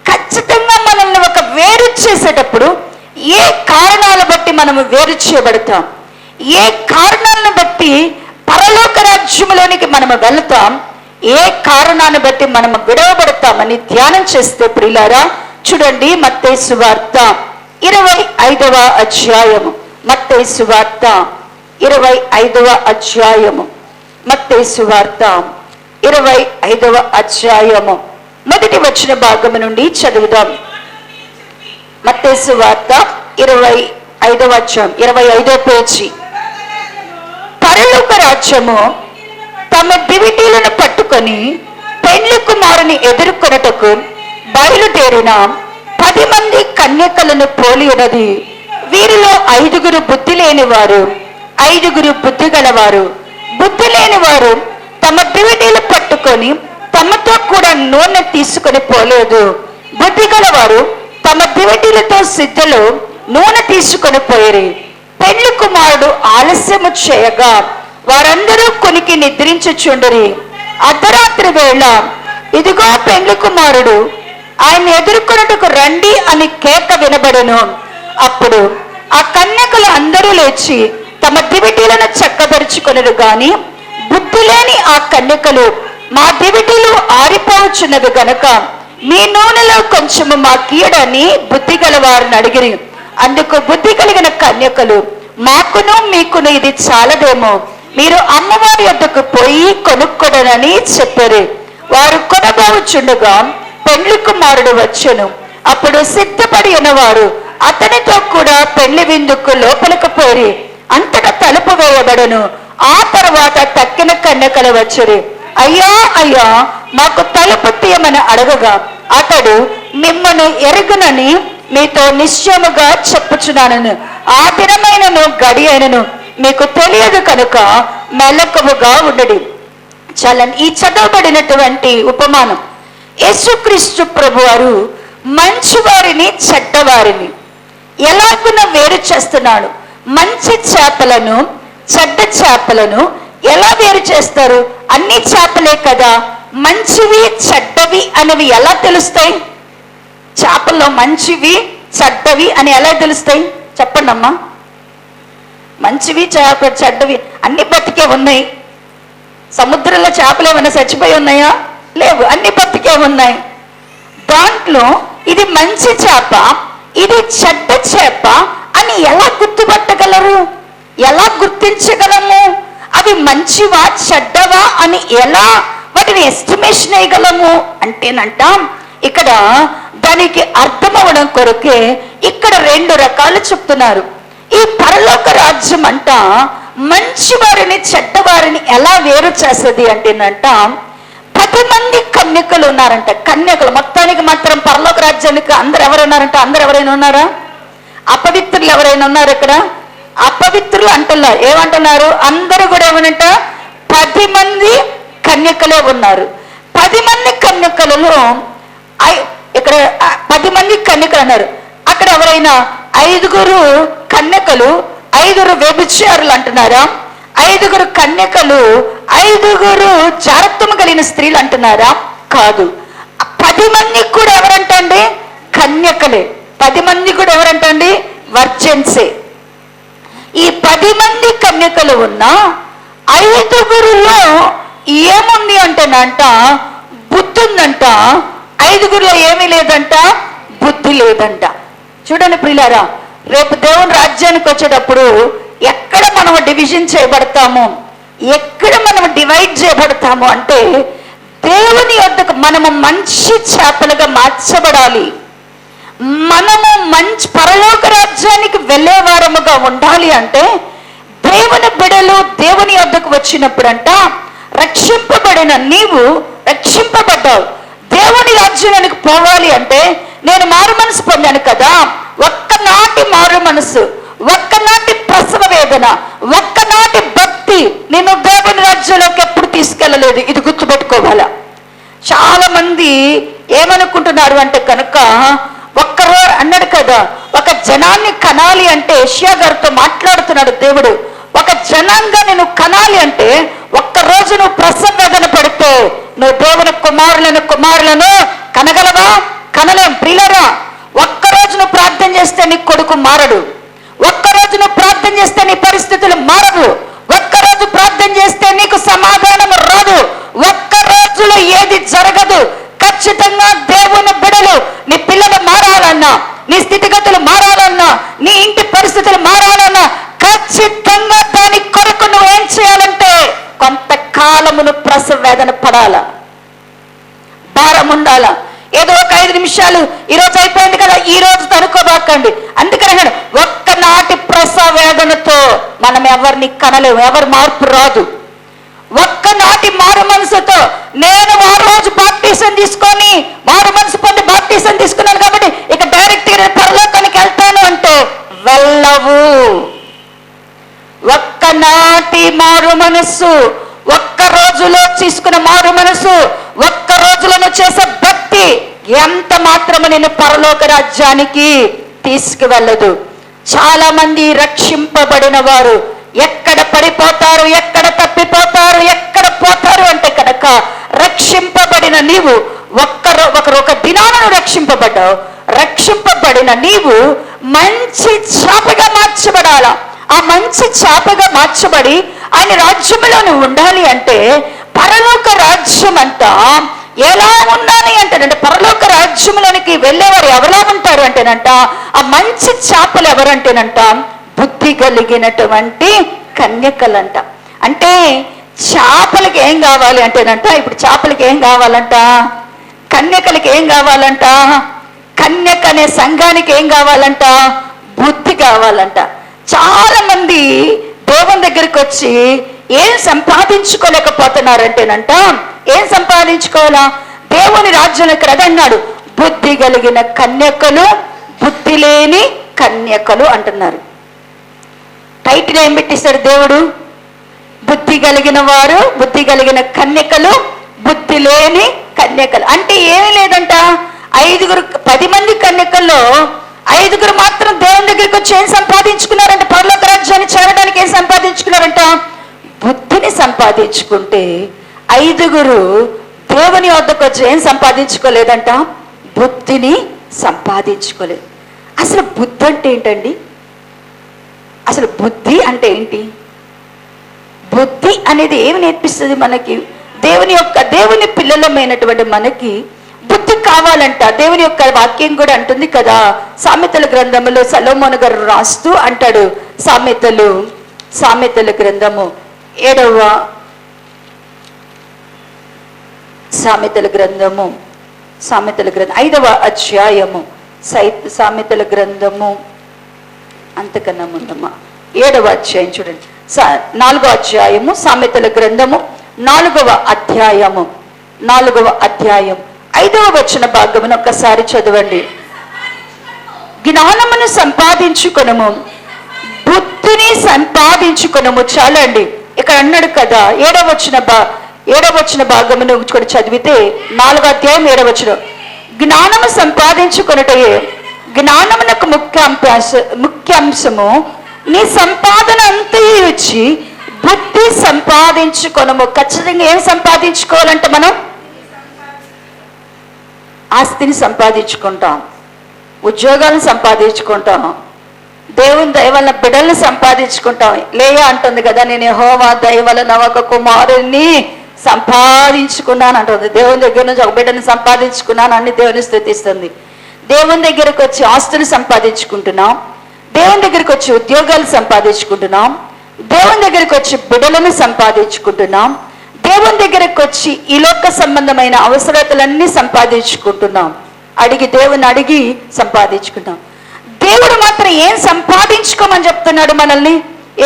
ఖచ్చితంగా మనల్ని ఒక వేరు చేసేటప్పుడు ఏ కారణాల బట్టి మనము వేరు చేయబడతాం, ఏ కారణాలను బట్టి పరలోక రాజ్యంలోనికి మనము వెళతాం, ఏ కారణాన్ని బట్టి మనము విడవబడతామని ధ్యానం చేస్తే ప్రియులారా, చూడండి మత్తయి సువార్త 25వ అధ్యాయము. మత్తయి సువార్త 25వ అధ్యాయము. మత్తయి సువార్త 25వ అధ్యాయము మొదటి వచన భాగము నుండి చదువుదాం. మత్తయి సువార్త 25వ అధ్యాయం 25వ పేజీ. పరలోక రాజ్యము తమ దివిటీలను పట్టుకొని పెండ్లి కుమారుని ఎదుర్కొనుటకు బయలుదేరిన 10 మంది కన్యకలను పోలి ఉన్నది. వీరిలో 5 బుద్ధి లేనివారు, 5 బుద్ధి గలవారు. బుద్ధి లేని వారు తమ దివిటీలు పట్టుకొని తమతో కూడా నూనె తీసుకొని పోలేదు. బుద్ధి గలవారు తమ దివిటీలతో సిద్ధలో నూనె తీసుకొని పోయిరి. పెండ్లి కుమారుడు ఆలస్యము చేయగా వారందరూ కొనికి నిద్రించుచుండిరి. అర్ధరాత్రి వేళ ఇదిగో పెండ్లి కుమారుడు, ఆయన ఎదుర్కొనుటకు రండి అని కేక వినబడెను. అప్పుడు ఆ కన్యకలు అందరూ లేచి తమ దివిటీలను చక్కబరుచుకొనరు గాని బుద్ధి లేని ఆ కన్యకలు, మా దివిటీలు ఆరిపోవచ్చున్నవి గనక మీ నూనెలో కొంచెము మా కీడని బుద్ధి గల వారిని అడిగిరి. అందుకు బుద్ధి కలిగిన కన్యకలు, మాకును మీకును ఇది చాలదేమో, మీరు అమ్మవారి వద్దకు పోయి కొనుక్కొనని చెప్పారు. వారు కొనబోచుండగా పెండ్లి కుమారుడు వచ్చెను. అప్పుడు సిద్ధపడి ఉన్నవారు అతనితో కూడా పెళ్లి విందుకు లోపలికి పోయి అంతటా తలుపు వేయబడను. ఆ తర్వాత తక్కిన కన్యకలు వచ్చి, అయ్యా అయ్యా మాకు తలుపు తీయమని అడగగా అతడు, మిమ్మల్ని ఎరుగునని మీతో నిశ్చయముగా చెప్పుచున్నాను, ఆ దినమైనను గడి అయినను మీకు తెలియదు కనుక మెలకువగా ఉండడి. చాలా ఈ చదవబడినటువంటి ఉపమానం యేసుక్రీస్తు ప్రభువారు మంచివారిని చెడ్డవారిని ఎలాగున వేరు చేస్తున్నాడు. మంచి చేపలను చెడ్డ చేపలను ఎలా వేరు చేస్తారు? అన్ని చేపలే కదా, మంచివి చెడ్డవి అనేవి ఎలా తెలుస్తాయి? చేపల్లో మంచివి చెడ్డవి అని ఎలా తెలుస్తాయి చెప్పండి అమ్మా. మంచివి చెడ్డవి అన్ని బతికే ఉన్నాయి. సముద్రంలో చేపలు ఏమైనా చచ్చిపోయి ఉన్నాయా? లేవు, అన్ని బతికే ఉన్నాయి. దాంట్లో ఇది మంచి చేప, ఇది చెడ్డ చేప అని ఎలా గుర్తుపట్టగలరు? ఎలా గుర్తించగలము? అవి మంచివా చెడ్డవా అని ఎలా వాటిని ఎస్టిమేషన్ వేయగలము అంటేనంట, ఇక్కడ దానికి అర్థం అవడం కొరకే ఇక్కడ 2 రకాలు చెప్తున్నారు. ఈ పరలోక రాజ్యం అంట మంచి వారిని చెడ్డవారిని ఎలా వేరు చేస్తుంది అంటేనంట, 10 మంది కన్యకలు ఉన్నారంట. కన్యకలు మొత్తానికి మాత్రం పరలోక రాజ్యానికి అందరు ఎవరున్నారంట? అందరు ఎవరైనా ఉన్నారా? అపవిత్రులు ఎవరైనా ఉన్నారు ఇక్కడ? అపవిత్రులు అంటున్నారు. ఏమంటున్నారు? అందరూ కూడా ఏమనంట 10 మంది కన్యకలే ఉన్నారు. 10 మంది కన్యకలలో ఇక్కడ 10 మంది కన్యకలు అన్నారు. అక్కడ ఎవరైనా 5 కన్యకలు 5 వ్యభిచారులు అంటున్నారా? 5 కన్యకలు 5 జారత్వము కలిగిన స్త్రీలు అంటున్నారా? కాదు. 10 మంది కూడా ఎవరంటండి? కన్యకలే. 10 మంది కూడా ఎవరంటండి? వర్జన్సే. ఈ 10 మంది కన్యకలు ఉన్న 5లో ఏముంది అంటేనంట బుద్ధి ఉందంట. 5లో ఏమీ లేదంట, బుద్ధి లేదంట. చూడండి ప్రియులారా, రేపు దేవుని రాజ్యానికి వచ్చేటప్పుడు ఎక్కడ మనం డివిజన్ చేయబడతాము, ఎక్కడ మనం డివైడ్ చేయబడతాము అంటే దేవుని యొద్దకు మనము మంచి చేపలుగా మార్చబడాలి. మనము మంచి పరలోక రాజ్యానికి వెళ్ళే వారముగా ఉండాలి అంటే దేవుని బిడలు దేవుని యొద్దకు వచ్చినప్పుడంట రక్షింపబడిన నీవు రక్షింపబడ్డావు. దేవుని రాజ్యానికి పోవాలి అంటే నేను మారు మనసు పొందాను కదా, ఒక్కనాటి మారు మనసు, ఒక్కనాటి ప్రసవ వేదన, ఒక్కనాటి భక్తి నేను దేవుని రాజ్యంలోకి ఎప్పుడు తీసుకెళ్ళలేదు. ఇది గుర్తుపెట్టుకోవాలా. చాలా మంది ఏమనుకుంటున్నారు అంటే కనుక ఒక్కరోజు అన్నాడు కదా, ఒక జనాన్ని కనాలి అంటే ఏషియా గారితో మాట్లాడుతున్నాడు దేవుడు. ఒక జనంగా నేను కనాలి అంటే ఒక్కరోజు నువ్వు ప్రసవ వేదన పడితే నువ్వు దేవుని కుమారులను కనగలవా? కనలేం. ప్రియులారా, ఒక్కరోజు నువ్వు ప్రార్థన చేస్తే నీ కొడుకు మారడు. ఒక్కరోజు నువ్వు ప్రార్థన చేస్తే నీ పరిస్థితులు మారవు. ఒక్కరోజు ప్రార్థన చేస్తే నీకు సమాధానం రాదు. ఒక్క రోజులో ఏది జరగదు. ఖచ్చితంగా దేవుని బిడలు నీ పిల్లలు మారాలన్నా, నీ స్థితిగతులు మారాలన్నా, నీ ఇంటి పరిస్థితులు మారాలన్నా ఖచ్చితంగా దాని కొరకు నువ్వు ఏం చేయాలంటే కొంతకాలమును ప్రసవ వేదన పడాలా, భారం ఉండాలా. ఏదో ఒక 5 నిమిషాలు ఈరోజు అయిపోయింది కదా, ఈ రోజు తనుకోబాకండి. అందుకని ఒక్కనాటి ప్రసవ వేదనతో మనం ఎవరిని కనలేము, ఎవరు మార్పు రాదు. ఒక్కనాటి మారు మనసుతో నేను ఆ రోజు బాప్టిజం తీసుకొని మారు మనసు పొంది బాప్టిజం తీసుకున్నాను కాబట్టి ఇక డైరెక్ట్ గా పరలోకానికి వెళ్తాను అంటే వెళ్ళవు. ఒక్కనాటి మారు మనస్సు, ఒక్క రోజులో తీసుకున్న మారు మనసు, ఒక్క రోజులను చేసే భక్తి ఎంత మాత్రము నేను పరలోక రాజ్యానికి తీసుకువెళ్ళదు. చాలా మంది రక్షింపబడిన వారు ఎక్కడ పడిపోతారు, ఎక్కడ తప్పిపోతారు, ఎక్కడ పోతారు అంటే కనుక రక్షింపబడిన నీవు ఒక దినాలను రక్షింపబడ్డావు. రక్షింపబడిన నీవు మంచి చేపగా మార్చబడాలా. ఆ మంచి చేపగా మార్చబడి ఆయన రాజ్యంలో నువ్వు ఉండాలి అంటే పరలోక రాజ్యం అంతా ఎలా ఉండాలి అంటేనంటే పరలోక రాజ్యంలోనికి వెళ్ళేవారు ఎవరా ఉంటారు అంటేనంట ఆ మంచి చేపలు ఎవరంటేనంట బుద్ధి కలిగినటువంటి కన్యకలంట. అంటే చేపలకి ఏం కావాలి అంటేనంట, ఇప్పుడు చేపలకి ఏం కావాలంట, కన్యకలకి ఏం కావాలంట, కన్యక అనే సంఘానికి ఏం కావాలంట, బుద్ధి కావాలంట. చాలా మంది దేవుని దగ్గరికి వచ్చి ఏం సంపాదించుకోలేకపోతున్నారంటేనంట, ఏం సంపాదించుకోవాలా? దేవుని రాజ్యం ఇక్కడ అదన్నాడు, బుద్ధి కలిగిన కన్యకలు బుద్ధి లేని కన్యకలు అంటున్నారు. టైటిల్ ఏం పెట్టేశాడు దేవుడు? బుద్ధి కలిగిన వారు, బుద్ధి కలిగిన కన్యకలు, బుద్ధి లేని కన్యకలు. అంటే ఏమీ లేదంట, 10 మంది కన్యకల్లో 5 మాత్రం దేవుని దగ్గరికి వచ్చి ఏం సంపాదించుకున్నారంట? పరలోక రాజ్యాన్ని చేరడానికి ఏం సంపాదించుకున్నారంట? బుద్ధిని సంపాదించుకుంటే 5 దేవుని వద్దకు వచ్చి ఏం సంపాదించుకోలేదంట? బుద్ధిని సంపాదించుకోలేదు. అసలు బుద్ధి అంటే ఏంటండి? అసలు బుద్ధి అంటే ఏంటి? బుద్ధి అనేది ఏమి నేర్పిస్తుంది మనకి? దేవుని పిల్లలమైనటువంటి మనకి బుద్ధి కావాలంట. దేవుని యొక్క వాక్యం కూడా అంటుంది కదా, సామెతల గ్రంథములో సొలొమోను గారు రాస్తూ అంటాడు, సామెతల గ్రంథము 5వ అధ్యాయము, సామెతల గ్రంథము అంతకన్నా ముందమ్మా 7వ అధ్యాయం చూడండి, 4వ అధ్యాయము, సామెతల గ్రంథము 4వ అధ్యాయము 5వ వచన భాగమును ఒక్కసారి చదవండి. జ్ఞానమును సంపాదించుకొనుము, బుద్ధిని సంపాదించుకొనుము. చాలండి. ఇక్కడ అన్నాడు కదా, 7వ వచన భాగమును కూడా చదివితే 4వ అధ్యాయం 7వ వచనం, జ్ఞానము సంపాదించుకొనుటయే జ్ఞానమునకు ముఖ్యాంశము, నీ సంపాదన అంతయు ఇచ్చి బుద్ధి సంపాదించుకొనుము. ఖచ్చితంగా ఏం సంపాదించుకోవాలంటే మనం ఆస్తిని సంపాదించుకుంటాం, ఉద్యోగాలను సంపాదించుకుంటాం, దేవుని దయ వలన బిడ్డలను సంపాదించుకుంటాం. లేయా అంటుంది కదా, నేను యెహోవా దయ వలన ఒక కుమారుని సంపాదించుకున్నాను అంటుంది. దేవుని దగ్గర నుంచి ఒక బిడ్డను సంపాదించుకున్నాను అని దేవుని స్తుతిస్తుంది. దేవుని దగ్గరకు వచ్చి ఆస్తులు సంపాదించుకుంటున్నాం, దేవుని దగ్గరికి వచ్చి ఉద్యోగాలు సంపాదించుకుంటున్నాం, దేవుని దగ్గరికి వచ్చి బిడ్డలను సంపాదించుకుంటున్నాం, దేవుని దగ్గరకు వచ్చి ఈ లోక సంబంధమైన అవసరతలన్నీ సంపాదించుకుంటున్నాం. దేవుని అడిగి సంపాదించుకుంటాం. దేవుడు మాత్రం ఏం సంపాదించుకోమని చెప్తున్నాడు? మనల్ని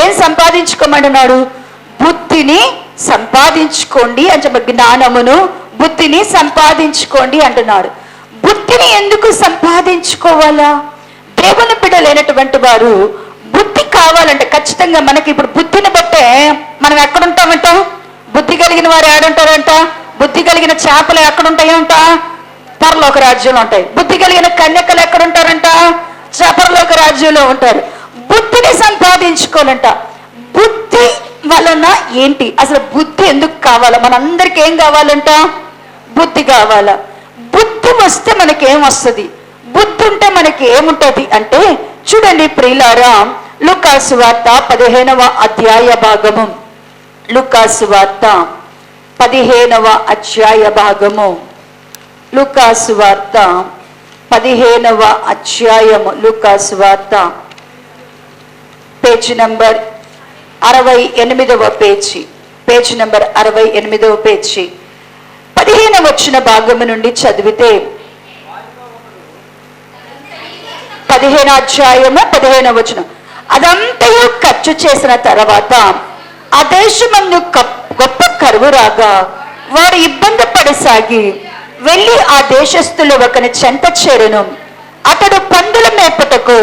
ఏం సంపాదించుకోమంటున్నాడు? బుద్ధిని సంపాదించుకోండి అని చెప్పి, జ్ఞానమును బుద్ధిని సంపాదించుకోండి అంటున్నాడు. బుద్ధిని ఎందుకు సంపాదించుకోవాలా? దేవుని బిడ్డలైనటువంటి వారు బుద్ధి కావాలంటే ఖచ్చితంగా మనకి ఇప్పుడు బుద్ధిని బట్టే మనం ఎక్కడుంటామంటాం? బుద్ధి కలిగిన వారు ఏడుంటారంట? బుద్ధి కలిగిన చేపలు ఎక్కడుంటాయంట? పరలోక రాజ్యంలో ఉంటాయి. బుద్ధి కలిగిన కన్యకలు ఎక్కడుంటారంట? పరలోక రాజ్యంలో ఉంటారు. బుద్ధిని సంపాదించుకోవాలంట. బుద్ధి వలన ఏంటి? అసలు బుద్ధి ఎందుకు కావాలా? మనందరికి ఏం కావాలంట? బుద్ధి కావాలా? బుద్ధి వస్తే మనకి ఏం వస్తుంది? బుద్ధి ఉంటే మనకి ఏముంటది అంటే, చూడండి ప్రియులారా, లూకాసు వార్త 15వ అధ్యాయ భాగము, లూకాసు వార్త 15వ అధ్యాయ భాగము, లూకాసు వార్త 15వ అధ్యాయము, లూకాసు వార్త పేజీ నంబర్ 68వ పేజీ, పేజీ నంబర్ 68వ పేజీ 15వ వచన భాగము నుండి చదివితే, 15వ అధ్యాయము 15వ వచనం, అదంతయు ఖర్చు చేసిన తర్వాత ఆ దేశమందు గొప్ప కరువు రాగా వారు ఇబ్బంది పడసాగి వెళ్ళి ఆ దేశస్థులు ఒకని చెంత చేరును. అతడు పందుల మేపుటకు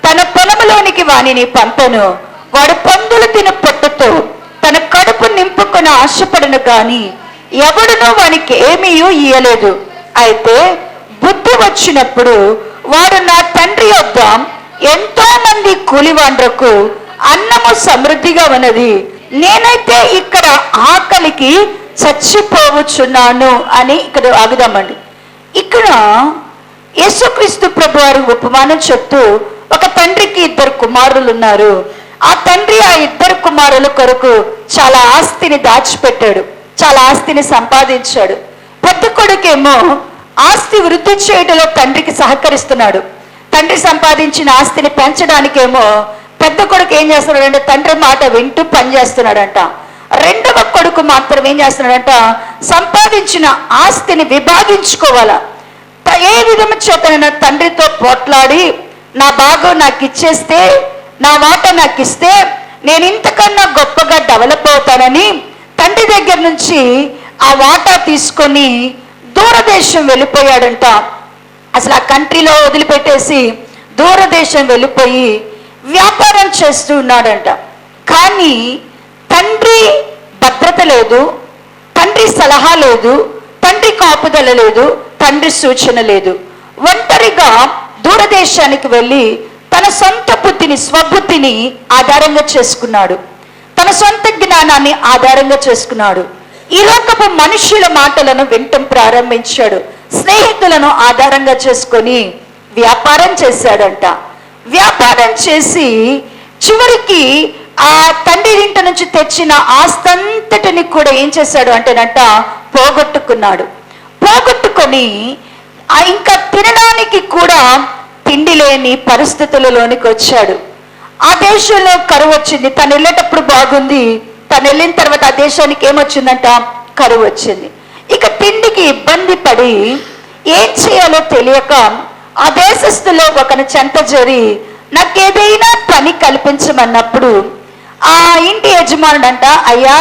తన పొలములోనికి వానిని పంపెను. వాడు పందులు తిని పొట్టుతో తన కడుపు నింపుకొని ఆశపడను గాని ఎవడునూ వానికి ఏమీ ఇయ్యలేదు. అయితే బుద్ధి వచ్చినప్పుడు వాడు, నా తండ్రి యొద్ద ఎంతో మంది కూలివాండ్రకు అన్నము సమృద్ధిగా ఉన్నది, నేనైతే ఇక్కడ ఆకలికి చచ్చిపోవచ్చున్నాను అని ఇక్కడ ఆగుదామండి. ఇక్కడ యేసుక్రీస్తు ప్రభు వారు ఉపమానం చెప్తూ, ఒక తండ్రికి 2 కుమారులు ఉన్నారు. ఆ తండ్రి ఆ 2 కుమారుల కొరకు చాలా ఆస్తిని దాచిపెట్టాడు, చాలా ఆస్తిని సంపాదించాడు. పెద్ద కొడుకేమో ఆస్తి వృద్ధి చేయడంలో తండ్రికి సహకరిస్తున్నాడు. తండ్రి సంపాదించిన ఆస్తిని పెంచడానికేమో పెద్ద కొడుకు ఏం చేస్తున్నాడంటే తండ్రి మాట వింటూ పనిచేస్తున్నాడంట. రెండవ కొడుకు మాత్రం ఏం చేస్తున్నాడంట, సంపాదించిన ఆస్తిని విభాగించుకోవాలా. ఏ విధము చేతనైనా తండ్రితో పోట్లాడి, నా భాగం నాకు ఇచ్చేస్తే, నా వాట నాకు ఇస్తే నేను ఇంతకన్నా గొప్పగా డెవలప్ అవుతానని తండ్రి దగ్గర నుంచి ఆ వాటా తీసుకొని దూరదేశం వెళ్ళిపోయాడంట. అసలు ఆ కంట్రీలో వదిలిపెట్టేసి దూరదేశం వెళ్ళిపోయి వ్యాపారం చేస్తూ ఉన్నాడంట. కానీ తండ్రి భద్రత లేదు, తండ్రి సలహా లేదు, తండ్రి కాపుదల లేదు, తండ్రి సూచన లేదు. ఒంటరిగా దూరదేశానికి వెళ్ళి తన సొంత బుద్ధిని, స్వబుద్ధిని ఆధారంగా చేసుకున్నాడు. తన సొంత జ్ఞానాన్ని ఆధారంగా చేసుకున్నాడు. ఈ లోకపు మనుషుల మాటలను వినటం ప్రారంభించాడు. స్నేహితులను ఆధారంగా చేసుకొని వ్యాపారం చేశాడంట. వ్యాపారం చేసి చివరికి ఆ తండ్రి ఇంట నుంచి తెచ్చిన ఆస్తంతటిని కూడా ఏం చేశాడు అంటేనంట పోగొట్టుకున్నాడు. పోగొట్టుకొని ఇంకా తినడానికి కూడా తిండి లేని పరిస్థితులలోనికి వచ్చాడు. ఆ దేశంలో కరువు వచ్చింది. తను వెళ్ళేటప్పుడు బాగుంది, తను వెళ్ళిన తర్వాత ఆ దేశానికి ఏమొచ్చిందంట, కరువు వచ్చింది. ఇక తిండికి ఇబ్బంది పడి ఏం చేయాలో తెలియక ఆ దేశస్తులో ఒకని చెంత జరి నాకేదైనా పని కల్పించమన్నప్పుడు ఆ ఇంటి యజమానుడు అంట, అయ్యా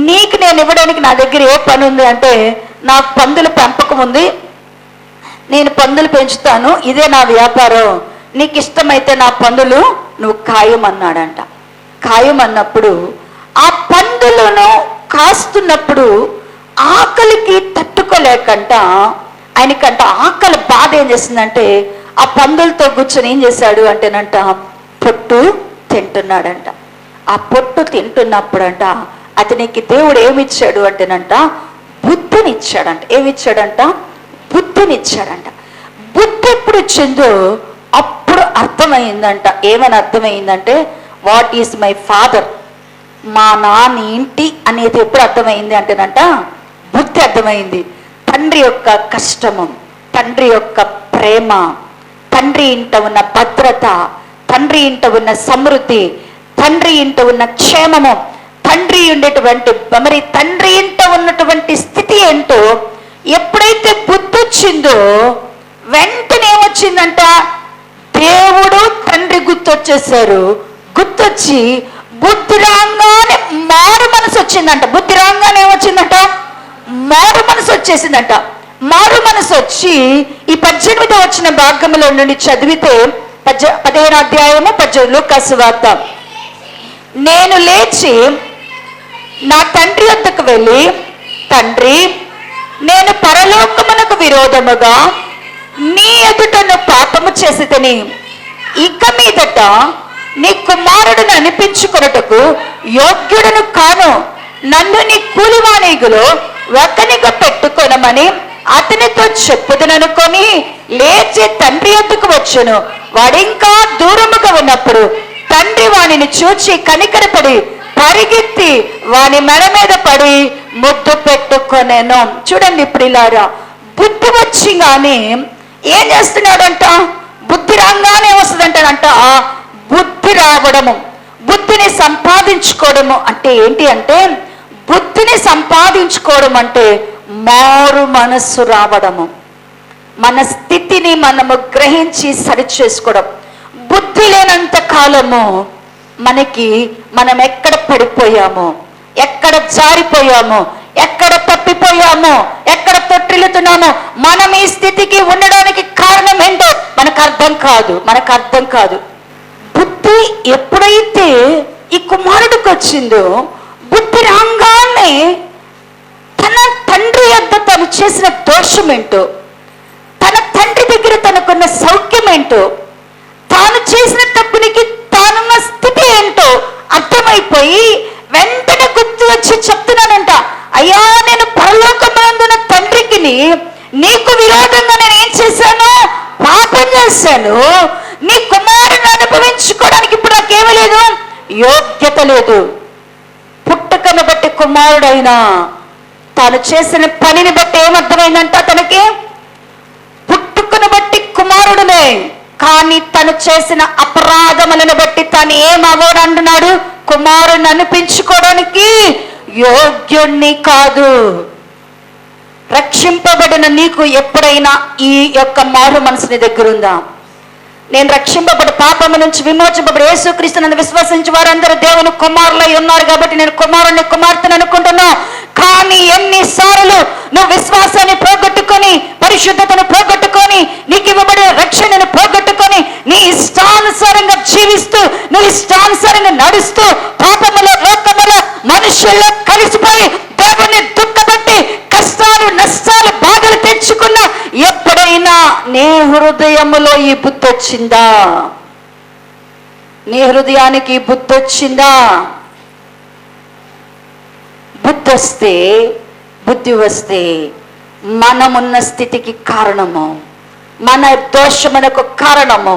నీకు నేను ఇవ్వడానికి నా దగ్గర ఏ పని ఉంది అంటే, నాకు పందుల పెంపకం ఉంది, నేను పందులు పెంచుతాను, ఇదే నా వ్యాపారం, నీకు ఇష్టమైతే నా పందులు నువ్వు ఖాయమన్నాడంట. ఖాయమన్నప్పుడు ఆ పందులను కాస్తున్నప్పుడు ఆకలికి తట్టుకోలేకంట ఆయనకంట ఆకలి బాధ ఏం చేసిందంటే ఆ పందులతో కూర్చొని ఏం చేశాడు అంటేనంట పొట్టు తింటున్నాడంట. ఆ పొట్టు తింటున్నప్పుడంట అతనికి దేవుడు ఏమిచ్చాడు అంటేనంట బుద్ధినిచ్చాడంట. ఏమిచ్చాడంట? బుద్ధినిచ్చాడంట. బుద్ధి ఎప్పుడు వచ్చిందో అప్పుడు అర్థమైందంట. ఏమని అర్థమైందంటే వాట్ ఈస్ మై ఫాదర్, మా నాన్న ఇంటి అనేది ఎప్పుడు అర్థమైంది అంటేనంట బుద్ధి అర్థమైంది. తండ్రి యొక్క కష్టము, తండ్రి యొక్క ప్రేమ, తండ్రి ఇంట ఉన్న భద్రత, తండ్రి ఇంట ఉన్న సమృద్ధి, తండ్రి ఇంట ఉన్న క్షేమము, తండ్రి ఉండేటువంటి మరి తండ్రి ఇంట ఉన్నటువంటి స్థితి ఏంటో ఎప్పుడైతే బుద్ధి వచ్చిందో వెంటనే ఏమొచ్చిందంట, దేవుడు తండ్రి గుర్తొచ్చేసారు. గుర్తొచ్చి బుద్ధి రాగానే మారు మనసు వచ్చిందంట. బుద్ధి రాగానే ఏమొచ్చిందంట, మారు మనసు వచ్చేసిందంట. మారు మనసు వచ్చి ఈ 18వ వచ్చిన భాగంలో నుండి చదివితే 15వ అధ్యాయము 18 లూకా సువార్త, నేను లేచి నా తండ్రి వద్దకు వెళ్ళి, తండ్రి నేను పరలోకమునకు విరోధముగా నీ ఎదుటను పాపము చేసితిని, ఇక మీదట నీ కుమారుడిని అనిపించుకొనుటకు యోగ్యుడను కాను, నన్ను నీ కూలివాణిగులో ఒకనిగా పెట్టుకొనమని అతనితో చెప్పుదననుకొని లేచి తండ్రి వద్దకు వచ్చును. వాడింకా దూరముగా ఉన్నప్పుడు తండ్రి వానిని చూచి కనికరపడి పరిగెత్తి వాని మెడ మీద పడి ముద్దు పెట్టుకొనేను. చూడండి ప్రియులారా, బుద్ధి వచ్చి కానీ ఏం చేస్తున్నాడంట, బుద్ధి రాగానే వస్తుందంటాడంట. బుద్ధి రావడము, బుద్ధిని సంపాదించుకోవడము అంటే ఏంటి అంటే, బుద్ధిని సంపాదించుకోవడం అంటే మారు మనస్సు రావడము, మన స్థితిని మనము గ్రహించి సరిచేసుకోవడం. బుద్ధి లేనంత కాలము మనకి మనం ఎక్కడ పడిపోయామో, ఎక్కడ జారిపోయామో, ఎక్కడ తప్పిపోయామో, ఎక్కడ తొట్టిల్లుతున్నామో, మనం ఈ స్థితికి ఉండడానికి కారణం ఏంటో మనకు అర్థం కాదు. బుద్ధి ఎప్పుడైతే ఈ కుమారుడికి వచ్చిందో, బుద్ధి రాగానే తన తండ్రి యొద్ద తను చేసిన దోషం ఏంటో, తన తండ్రి దగ్గర తనకున్న సౌఖ్యం ఏంటో, తాను చేసిన తప్పునికి తానున్న స్థితి ఏంటో అర్థమైపోయి వెంటనే గుర్తు వచ్చి చెప్తున్నానంట, అయ్యా నేను పరలోకమునందున తండ్రికి నీకు విరోధంగా నేను ఏం చేశాను, పాపం చేశాను. నీ కుమారుని అనుభవించుకోవడానికి ఇప్పుడు నాకేమీ లేదు, యోగ్యత లేదు. పుట్టుకను బట్టి కుమారుడైనా తాను చేసిన పనిని బట్టి ఏమర్థమైందంట, తనకి పుట్టుకను బట్టి కుమారుడునే, కానీ తను చేసిన అపరాధములను బట్టి తను ఏమవ్వడు అంటున్నాడు, కుమారుని అనిపించుకోవడానికి యోగ్యుణ్ణి కాదు. రక్షింపబడిన నీకు ఎప్పుడైనా ఈ యొక్క మారు మనసు నీ దగ్గర ఉందా? నేను రక్షింపబడి పాపము నుంచి విమోచింపబడి యేసుక్రీస్తునందు విశ్వసించి వారందరూ దేవుని కుమారులై ఉన్నారు కాబట్టి నేను కుమారుని కుమార్తెను అనుకుంటున్నా. కానీ ఎన్నిసార్లు నువ్వు విశ్వాసాన్ని పోగొట్టుకొని, పరిశుద్ధతను పోగొట్టుకొని, నీకు ఇవ్వబడిన రక్షణను పోగొట్టుకొని నీ ఇష్టానుసారంగా జీవిస్తూ నువ్వు ఇష్టానుసారంగా నడుస్తూ పాపములో లోకములో మనుషుల్లో కలిసిపోయి దేవుణ్ణి దుఃఖపెట్టి కష్టాలు నష్టాలు బాధలు తెచ్చుకున్న ఎప్పుడైనా నీ హృదయములో ఈ బుద్ధి వచ్చిందా? నీ హృదయానికి బుద్ధి వచ్చిందా? బుద్ధి వస్తే మనమున్న స్థితికి కారణము, మన దోషమునకు కారణము,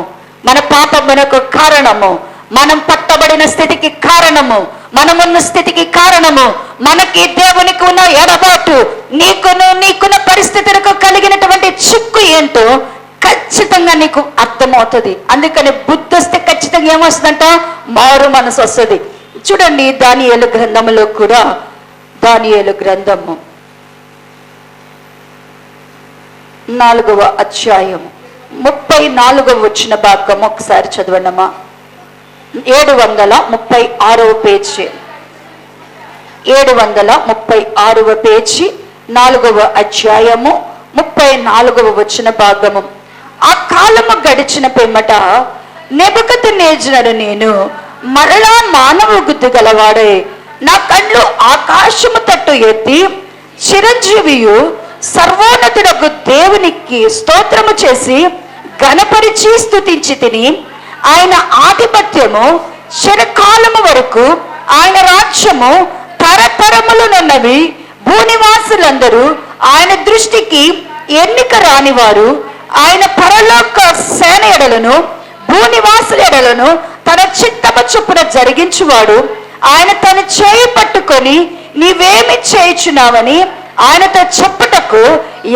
మన పాపమునకు కారణము, మనం పట్టబడిన స్థితికి కారణము, మనమున్న స్థితికి కారణము, మనకి దేవునికి ఉన్న ఎడబాటు, నీకున్న పరిస్థితులకు కలిగినటువంటి చిక్కు ఏంటో ఖచ్చితంగా నీకు అర్థమవుతుంది. అందుకని బుద్ధి వస్తే ఖచ్చితంగా ఏమొస్తుందంట? మారు మనసు వస్తుంది. చూడండి, దానియేలు గ్రంథములో కూడా, దానియేలు గ్రంథము 4వ అధ్యాయము 34వ వచ్చిన భాగం ఒకసారి చదవండమ్మా. 736వ పేజీ, 736వ పేజీ, 4వ అధ్యాయము 34వ వచ్చిన భాగము. ఆ కాలము గడిచిన పిమ్మట నెబుకద్నెజరు నేను మరలా మానవ బుద్ధి గలవాడే, నా కళ్ళు ఆకాశము తట్టు ఎత్తి చిరంజీవియు సర్వోన్నతుడకు దేవునికి స్తోత్రము చేసి ఘనపరిచి స్తుతించి తిని, ఆయన ఆధిపత్యము చిరకాలము వరకు, ఆయన రాజ్యము తరతరములునున్నవి, భూనివాసులందరూ ఆయన దృష్టికి ఎన్నిక రానివారు, ఆయన పరలోక సేన ఎడలను భూనివాసుల ఎడలను తన చిత్తము చొప్పున జరిగించువాడు, ఆయన తన చేయి పట్టుకొని నీవేమి చేయుచున్నావని ఆయనతో చెప్పుటకు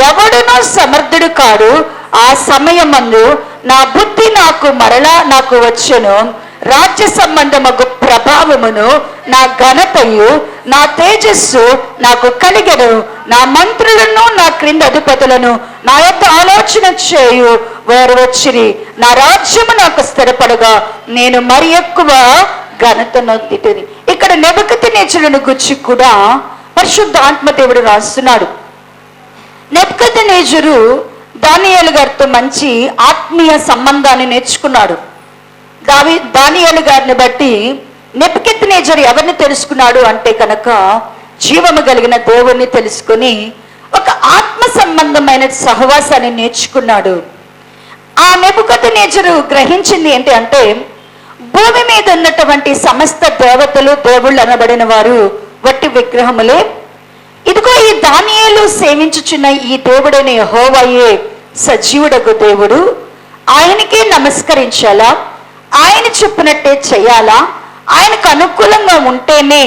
ఎవడునో సమర్థుడు కాడు. ఆ సమయమందు నా బుద్ధి నాకు వచ్చెను, రాజ్య సంబంధమగు ప్రభావమును, నా ఘనతయు, నా తేజస్సు నాకు కలిగెను. నా మంత్రులను, నా క్రింద అధిపతులను నా యొక్క ఆలోచన చేయు వారు వచ్చిరి. నా రాజ్యము నాకు స్థిరపడగా నేను మరి ఎక్కువ ఘనత నొందిటిని. ఇక్కడ నెబుకద్నెజరును గురించి కూడా పరిశుద్ధ ఆత్మదేవుడు రాస్తున్నాడు. నెబుకద్నెజరు దానియేలు గారితో మంచి ఆత్మీయ సంబంధాన్ని నేర్చుకున్నాడు. దానియేలు గారిని బట్టి నెబుకద్నెజరు ఎవరిని తెలుసుకున్నాడు అంటే కనుక జీవము కలిగిన దేవుణ్ణి తెలుసుకుని ఒక ఆత్మ సంబంధమైన సహవాసాన్ని నేర్చుకున్నాడు. ఆ నెబుకద్నెజరు గ్రహించింది ఏంటి అంటే, భూమి మీద ఉన్నటువంటి సమస్త దేవతలు, దేవుళ్ళు అనబడిన వారు వట్టి విగ్రహములే. ఇదిగో ఈ దానియేలు సేవించుచున్న ఈ దేవుడైన యెహోవాయే సజీవుడగు దేవుడు. ఆయనకే నమస్కరించాలా, ఆయన చెప్పినట్టే చేయాలా, ఆయనకు అనుకూలంగా ఉంటేనే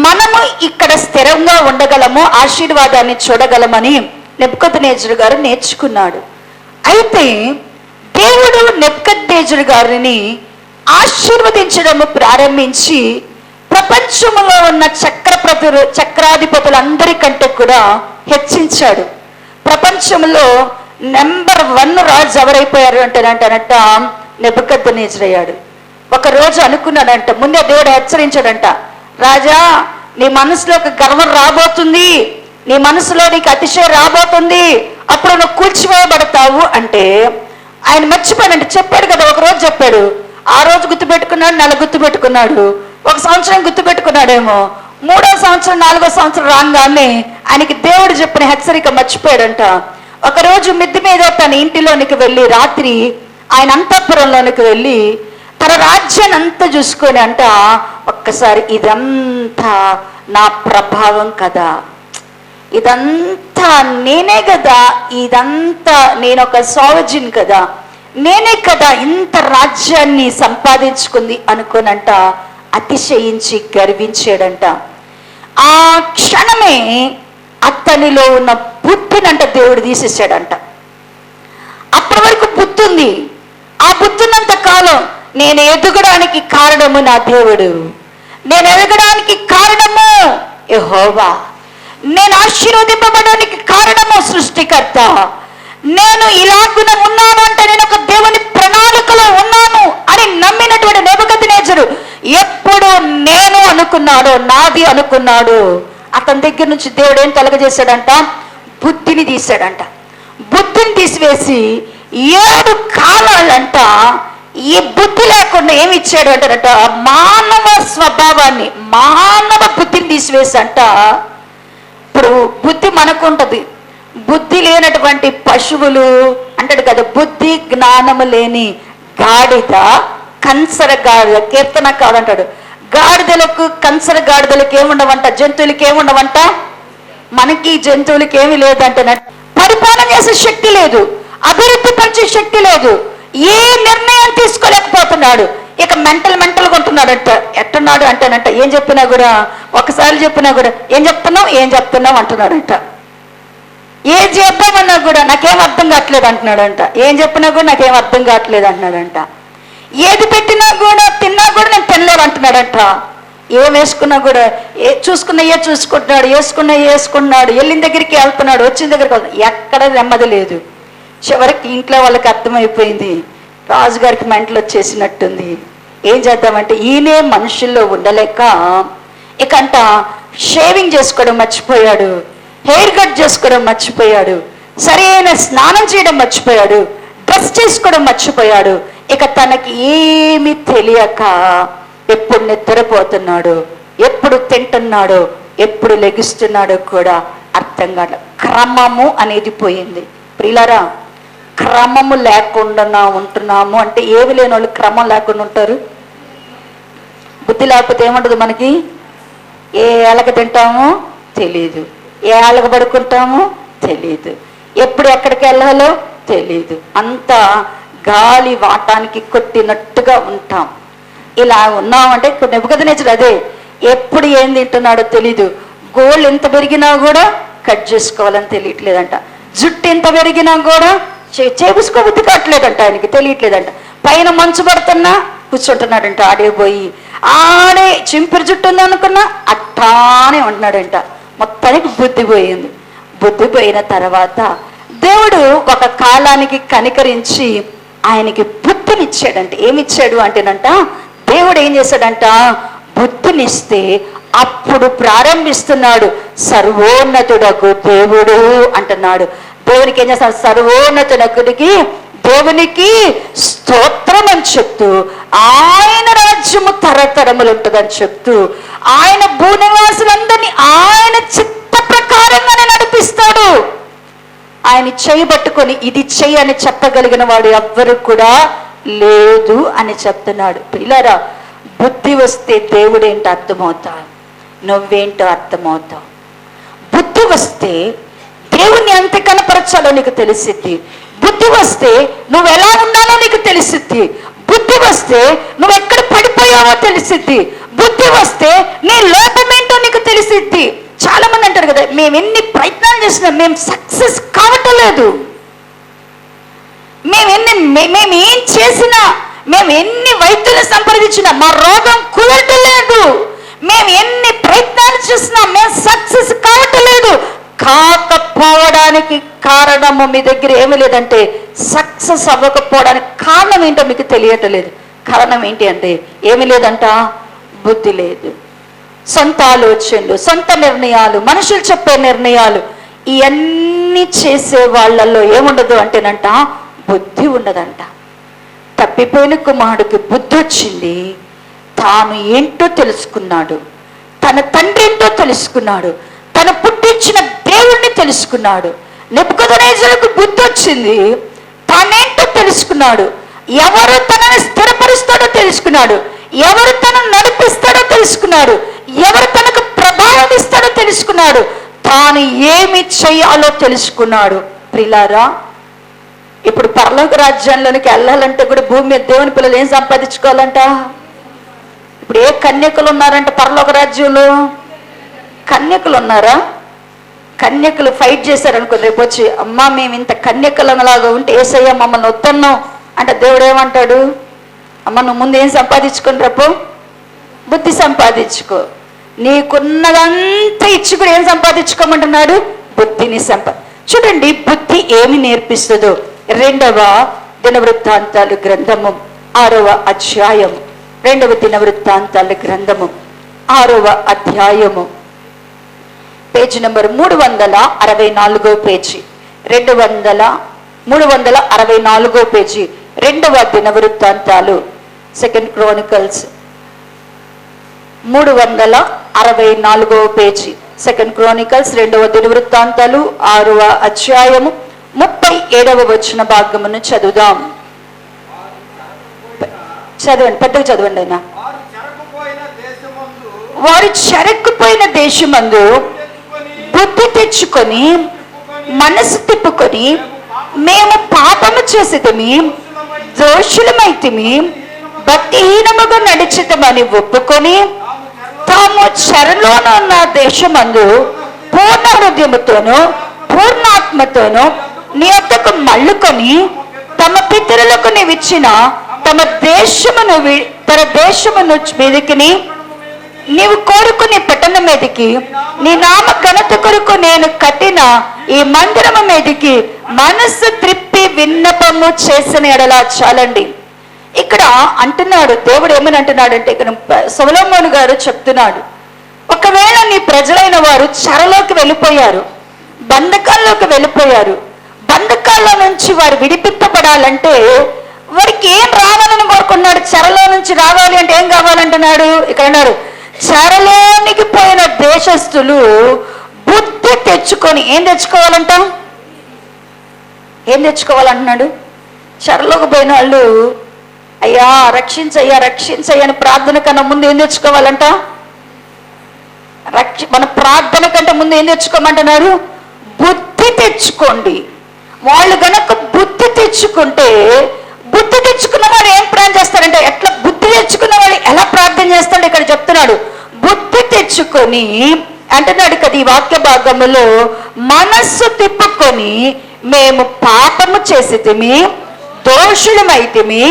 మనము ఇక్కడ స్థిరంగా ఉండగలము, ఆశీర్వాదాన్ని చూడగలమని నెబుకద్నెజరు గారు నేర్చుకున్నాడు. అయితే దేవుడు నెబుకద్నెజరు గారిని ఆశీర్వదించడము ప్రారంభించి ప్రపంచంలో ఉన్న చక్రాధిపతులందరికంటే కూడా హెచ్చించాడు. ప్రపంచంలో నెంబర్ 1 రాజు ఎవరైపోయారు అంటేనంట నెబుకద్నెజరు అయ్యాడు. ఒక రోజు అనుకున్నాడంట, ముందే దేవుడు హెచ్చరించాడంట, రాజా నీ మనసులో ఒక గర్వం రాబోతుంది, నీ మనసులో నీకు అతిశయం రాబోతుంది, అప్పుడు నువ్వు కూల్చివేయబడతావు అంటే ఆయన మర్చిపోయాడంటే. చెప్పాడు కదా, ఒక రోజు చెప్పాడు, ఆ రోజు గుర్తుపెట్టుకున్నాడు, నెల గుర్తుపెట్టుకున్నాడు, 1 సంవత్సరం గుర్తుపెట్టుకున్నాడేమో, 3వ సంవత్సరం 4వ సంవత్సరం రాగానే ఆయనకి దేవుడు చెప్పిన హెచ్చరిక మర్చిపోయాడంట. ఒకరోజు మిద్ది మీద తన ఇంటిలోనికి వెళ్ళి, రాత్రి ఆయన అంతఃపురంలోనికి వెళ్ళి తన రాజ్యాన్ని అంతా చూసుకొని అంట, ఒక్కసారి ఇదంతా నా ప్రభావం కదా, ఇదంతా నేనే కదా, ఇదంతా నేను ఒక సోవజిన్ కదా, నేనే కదా ఇంత రాజ్యాన్ని సంపాదించుకుంది అనుకోనంట అతిశయించి గర్వించాడంట. ఆ క్షణమే అతనిలో ఉన్న బుద్ధినంట దేవుడు తీసేసాడంట. అప్పటి వరకు బుద్ధి ఉంది, ఆ బుద్ధినంత కాలం నేను ఎదగడానికి కారణము నా దేవుడు, నేను ఎదగడానికి కారణము యెహోవా, నేను ఆశీర్వదింపబడడానికి కారణము సృష్టికర్త, నేను ఇలాగున ఉన్నాను అంటే నేను ఒక దేవుని ప్రణాళికలో ఉన్నాను అని నమ్మినటువంటి నెబుకద్నెజరు ఎప్పుడు నేను అనుకున్నాడో, నాది అనుకున్నాడు, అతని దగ్గర నుంచి దేవుడు ఏం తొలగజేశాడంట, బుద్ధిని తీశాడంట. బుద్ధిని తీసివేసి 7 కాలాలంట ఈ బుద్ధి లేకుండా ఏమి ఇచ్చాడు అంటారట, మానవ స్వభావాన్ని, మానవ బుద్ధిని తీసివేసంట. ఇప్పుడు బుద్ధి మనకుంటది, బుద్ధి లేనటువంటి పశువులు అంటాడు కదా, బుద్ధి జ్ఞానము లేని గాడిద, కంచర గాడిద, కీర్తనకాడు అంటాడు, గాడిదలకు కంచర గాడిదలకు ఏముండవంట, జంతువులకి ఏముండవంట, మనకి జంతువులకి ఏమి లేదంటే పరిపాలన చేసే శక్తి లేదు, అభివృద్ధి పరిచే శక్తి లేదు, ఏ నిర్ణయం తీసుకోలేకపోతున్నాడు. ఇక మెంటల్గా ఉంటున్నాడంట. ఎట్టున్నాడు అంటేనంట, ఏం చెప్పినా కూడా, ఒకసారి చెప్పినా కూడా ఏం చెప్తున్నావు అంటున్నాడంట. ఏం చేద్దామన్నా కూడా నాకేం అర్థం కావట్లేదు అంటున్నాడంట. ఏం చెప్పినా కూడా నాకేం అర్థం కావట్లేదు అంటున్నాడంట. ఏది పెట్టినా కూడా, తిన్నా కూడా నేను తినలేదు అంటున్నాడంట. ఏం వేసుకున్నా కూడా చూసుకుంటున్నాడు, వేసుకున్నాడు, వెళ్ళిన దగ్గరికి వెళ్తున్నాడు, వచ్చిన దగ్గరికి వెళ్తున్నాడు, ఎక్కడ నెమ్మది లేదు. చివరికి ఇంట్లో వాళ్ళకి అర్థమైపోయింది, రాజుగారికి మెంటలు వచ్చేసినట్టుంది. ఏం చేద్దామంటే ఈయనే మనుషుల్లో ఉండలేక ఇకంట షేవింగ్ చేసుకోవడం మర్చిపోయాడు, హెయిర్ కట్ చేసుకోవడం మర్చిపోయాడు, సరైన స్నానం చేయడం మర్చిపోయాడు, డ్రెస్ చేసుకోవడం మర్చిపోయాడు. ఇక తనకి ఏమి తెలియక ఎప్పుడు నిద్రపోతున్నాడు, ఎప్పుడు తింటున్నాడో, ఎప్పుడు లెగిస్తున్నాడో కూడా అర్థం కాదు. క్రమము అనేది పోయింది. ప్రియులారా, క్రమము లేకుండా ఉంటున్నాము అంటే, ఏమి లేని వాళ్ళు క్రమం లేకుండా ఉంటారు. బుద్ధి లేకపోతే ఏముండదు మనకి, ఏ ఏళ్ళకి తింటామో తెలీదు, ఏ ఏళ్ళకి పడుకుంటామో తెలీదు, ఎప్పుడు ఎక్కడికి వెళ్ళాలో తెలీదు, అంతా గాలి వాటానికి కొట్టినట్టుగా ఉంటాం. ఇలా ఉన్నామంటే నెబుకద్నెజరు అదే, ఎప్పుడు ఏం తింటున్నాడో తెలీదు, గోళ్ళు ఎంత పెరిగినా కూడా కట్ చేసుకోవాలని తెలియట్లేదంట, జుట్టు ఎంత పెరిగినా కూడా చేపుసుకోబుద్ధి కావట్లేదంట, ఆయనకి తెలియట్లేదంట. పైన మంచు పడుతున్నా కూర్చుంటున్నాడంట, ఆడే చింపిరి జుట్టు ఉంది అనుకున్నా అట్టానే ఉంటున్నాడంట. మొత్తానికి బుద్ధి పోయింది. బుద్ధి పోయిన తర్వాత దేవుడు ఒక కాలానికి కనికరించి ఆయనకి బుద్ధినిచ్చాడంట. ఏమిచ్చాడు అంటేనంట, దేవుడు ఏం చేశాడంట, బుద్ధినిస్తే అప్పుడు ప్రారంభిస్తున్నాడు సర్వోన్నతుడకు దేవుడు అంటున్నాడు. దేవునికి ఏం చేస్తాడు, సర్వోన్నతునకుడికి దేవునికి స్తోత్రం అని చెప్తూ, ఆయన రాజ్యము తరతరములు ఉంటుందని చెప్తూ, ఆయన భూనివాసులందరినీ ఆయన చిత్త ప్రకారంగానే నడిపిస్తాడు. ఆయన చేయబట్టుకొని ఇది చెయ్యి అని చెప్పగలిగిన వాడు ఎవ్వరు కూడా లేదు అని చెప్తున్నాడు. పిల్లరా, బుద్ధి వస్తే దేవుడేంటో అర్థమవుతావు, నువ్వేంటో అర్థమవుతావు. బుద్ధి వస్తే దేవుణ్ణి ఎంత కనపరచాలో నీకు తెలిసిద్ది. బుద్ధి వస్తే నువ్వు ఎలా ఉండాలో నీకు తెలిసిద్ది. బుద్ధి వస్తే నువ్వు ఎక్కడ పడిపోయావో తెలిసిద్ది. బుద్ధి వస్తే నీ లోపమేంటో నీకు తెలిసిద్ది. చాలా మంది అంటారు కదా, మేము ఎన్ని ప్రయత్నాలు చేసినా మేము సక్సెస్ కావటం లేదు, మేము ఏం చేసినా, మేము ఎన్ని వైద్యులు సంప్రదించినా మా రోగం కుదరటం లేదు, మేము ఎన్ని ప్రయత్నాలు చేసినా మేము సక్సెస్ కావటం లేదు. కాకపోవడానికి కారణము మీ దగ్గర ఏమి లేదంటే, సక్సెస్ అవ్వకపోవడానికి కారణం ఏంటో మీకు తెలియటం లేదు. కారణం ఏంటి అంటే ఏమి లేదంట, బుద్ధి లేదు. సొంత ఆలోచనలు, సొంత నిర్ణయాలు, మనుషులు చెప్పే నిర్ణయాలు, ఇవన్నీ చేసే వాళ్ళల్లో ఏముండదు అంటేనంట, బుద్ధి ఉండదంట. తప్పిపోయిన కుమారుడికి బుద్ధి వచ్చింది, తాను ఏంటో తెలుసుకున్నాడు, తన తండ్రి ఏంటో తెలుసుకున్నాడు, తను పుట్టించిన దేవుణ్ణి తెలుసుకున్నాడు. నెబుకద్నెజరుకు బుద్ధి వచ్చింది, తనేంటో తెలుసుకున్నాడు, ఎవరు తనని స్థిరపరుస్తాడో తెలుసుకున్నాడు, ఎవరు తనను నడిపిస్తాడో తెలుసుకున్నాడు, ఎవరు తనకు ప్రభావం ఇస్తాడో తెలుసుకున్నాడు, తాను ఏమి చేయాలో తెలుసుకున్నాడు. ప్రియులారా, ఇప్పుడు పరలోక రాజ్యంలోనికి వెళ్ళాలంటే కూడా భూమి మీద దేవుని పిల్లలు ఏం సంపాదించుకోవాలంట? ఇప్పుడు ఏ కన్యకులు ఉన్నారంట పరలోక రాజ్యంలో? కన్యకులు ఉన్నారా? కన్యకులు ఫైట్ చేశారనుకో, రేపు వచ్చి అమ్మా మేము ఇంత కన్యకులలాగా ఉంటే యేసయ్య మమ్మల్ని వద్దన్నాం అంటే దేవుడు ఏమంటాడు? అమ్మ నువ్వు ముందు ఏం సంపాదించుకొని రేపు బుద్ధి సంపాదించుకో, నీకున్నదంతా ఇచ్చి కూడా ఏం సంపాదించుకోమంటున్నాడు? బుద్ధిని చూడండి, బుద్ధి ఏమి నేర్పిస్తుందో 2వ దినవృత్తాంతాలు గ్రంథము 6వ అధ్యాయము, 2వ దినవృత్తాంతాల గ్రంథము 6వ అధ్యాయము, పేజీ నెంబర్ 364 పేజీ, 364 పేజీ, రెండవ దినవృత్తాంతాలు, 2 Chronicles 364వ పేజీ. 2 Chronicles 2వ దినవృత్తాంతాలు 6వ అధ్యాయము 37వ వచన భాగమును చదువుదాం. చదవండి, పెద్దగా చదవండి అయినా. వారు చెరక్కుపోయిన దేశమందు బుద్ధి తెచ్చుకొని మనసు తిప్పుకొని, మేము పాపము చేసేదమి, దోషులమైతిమి, భక్తిహీనముగా నడిచితమని ఒప్పుకొని, తాము చెరలోనున్న దేశమందు పూర్ణ హృదయముతోనూ పూర్ణాత్మతోనూ నీ వద్దకు మళ్ళుకొని, తమ పితరులకు నీవిచ్చిన తన దేశమును మీదకి నీవు కోరుకునే పట్టణం మీదకి, నీ నామ ఘనత కొరకు నేను కట్టిన ఈ మందిరము మీదకి మనస్సు త్రిప్పి విన్నపము చేసిన ఎడలా చాలండి. ఇక్కడ అంటున్నాడు దేవుడు, ఏమని అంటున్నాడంటే, ఇక్కడ సొలొమోను గారు చెప్తున్నాడు, ఒకవేళ నీ ప్రజలైన వారు చెరలోకి వెళ్ళిపోయారు, బంధకాల్లోకి వెళ్ళిపోయారు, బంధకాల్లో నుంచి వారు విడిపింపబడాలంటే వారికి ఏం రావాలని కోరుకున్నాడు? చెరలో నుంచి రావాలి అంటే ఏం కావాలంటున్నాడు? ఇక్కడ అన్నారు, చెరలోనికి పోయిన దేశస్థులు బుద్ధి తెచ్చుకొని ఏం తెచ్చుకోవాలంట? ఏం తెచ్చుకోవాలంటున్నాడు? చెరలోకి పోయిన వాళ్ళు అయ్యా రక్షించయ్యా రక్షించయ్యా అని ప్రార్థన కన్నా ముందు ఏం తెచ్చుకోవాలంట? మన ప్రార్థన కంటే ముందు ఏం తెచ్చుకోమంటున్నారు? బుద్ధి తెచ్చుకోండి. వాళ్ళు గనక బుద్ధి తెచ్చుకుంటే, బుద్ధి తెచ్చుకున్న వాడు ఏం ప్రార్థన చేస్తారంటే, ఎట్లా బుద్ధి తెచ్చుకున్న వాడు ఎలా ప్రార్థన చేస్తాడు? ఇక్కడ చెప్తున్నాడు, బుద్ధి తెచ్చుకొని అంటున్నాడు కదా ఈ వాక్య భాగములో, మనస్సు తిప్పుకొని మేము పాపము చేసితిమి, దోషులమైతిమి,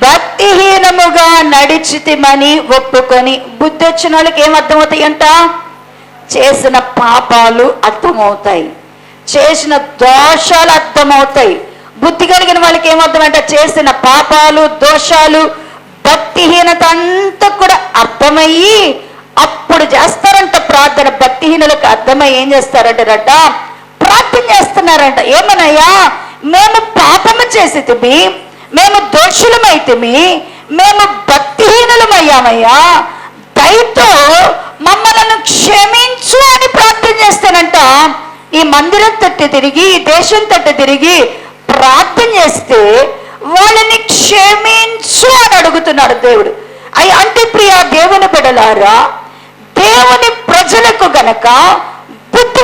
భక్తిహీనముగా నడిచితిమని ఒప్పుకొని. బుద్ధి వచ్చిన వాళ్ళకి ఏం అర్థమవుతాయి అంట? చేసిన పాపాలు అర్థమవుతాయి, చేసిన దోషాలు అర్థమవుతాయి. బుద్ధి కలిగిన వాళ్ళకి ఏమర్థమంట? చేసిన పాపాలు, దోషాలు, భక్తిహీనత అంతా కూడా అర్థమయ్యి అప్పుడు చేస్తారంట ప్రార్థన. భక్తిహీనులకు అర్థమై ఏం చేస్తారంటారట? ప్రార్థన చేస్తున్నారంట. ఏమనయ్యా, మేము పాపము చేసితిమి, మేము దోషులమైతిమి, మేము భక్తిహీనులమయ్యామయ్యా, దయతో మమ్మల్ని క్షమించు అని ప్రార్థన చేస్తానంట. ఈ మందిరం తట్టు తిరిగి, ఈ దేశం తట్టు తిరిగి ప్రార్థన చేస్తే వాళ్ళని క్షమించు అని అడుగుతున్నాడు దేవుడు. అంటే ప్రియా దేవుని బిడ్డలారా, దేవుని ప్రజలకు గనక బుద్ధి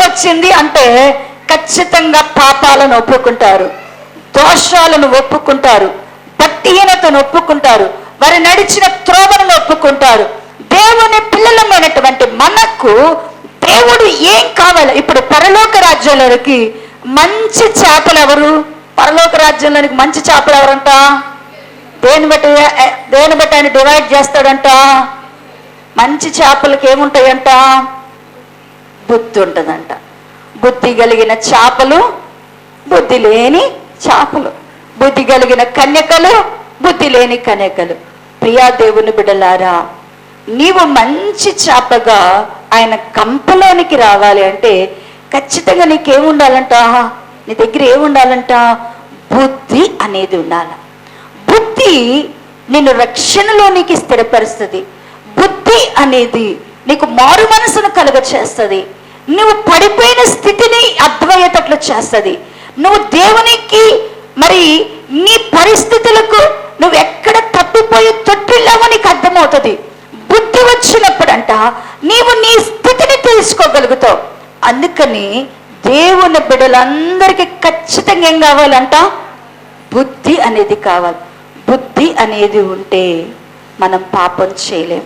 వచ్చింది అంటే ఖచ్చితంగా పాపాలను ఒప్పుకుంటారు, దోషాలను ఒప్పుకుంటారు, భక్తిహీనతను ఒప్పుకుంటారు, వారు నడిచిన త్రోవలను ఒప్పుకుంటారు. దేవుని పిల్లలమైనటువంటి మనకు దేవుడు ఏం కావాలి? ఇప్పుడు పరలోక రాజ్యంలోనికి మంచి చేపలు ఎవరు? పరలోక రాజ్యంలోనికి మంచి చేపలు ఎవరంట? దేని బట్టి ఆయన డివైడ్ చేస్తాడంట? మంచి చేపలకి ఏముంటాయంట? బుద్ధి ఉంటుందంట. బుద్ధి కలిగిన చేపలు, బుద్ధి లేని చేపలు, బుద్ధి కలిగిన కన్యకలు, బుద్ధి లేని కన్యకలు. ప్రియా దేవుని బిడ్డలారా, నీవు మంచి చేపగా ఆయన కంపలోనికి రావాలి అంటే ఖచ్చితంగా నీకేముండాలంట? నీ దగ్గర ఏముండాలంట? బుద్ధి అనేది ఉండాలి. బుద్ధి నిన్ను రక్షణలోనికి స్థిరపరుస్తుంది. బుద్ధి అనేది నీకు మారు మనసును కలుగ చేస్తుంది. నువ్వు పడిపోయిన స్థితిని అద్వైతట్లు చేస్తుంది. నువ్వు దేవునికి మరి నీ పరిస్థితులకు నువ్వు ఎక్కడ తప్పిపోయి తొట్టిల్లావో నీకు అర్థమవుతుంది. బుద్ధి వచ్చినప్పుడంట నీవు నీ స్థితిని తెలుసుకోగలుగుతావు. అందుకని దేవుని బిడ్డలందరికీ ఖచ్చితంగా ఏం కావాలంట? బుద్ధి అనేది కావాలి. బుద్ధి అనేది ఉంటే మనం పాపం చేయలేం.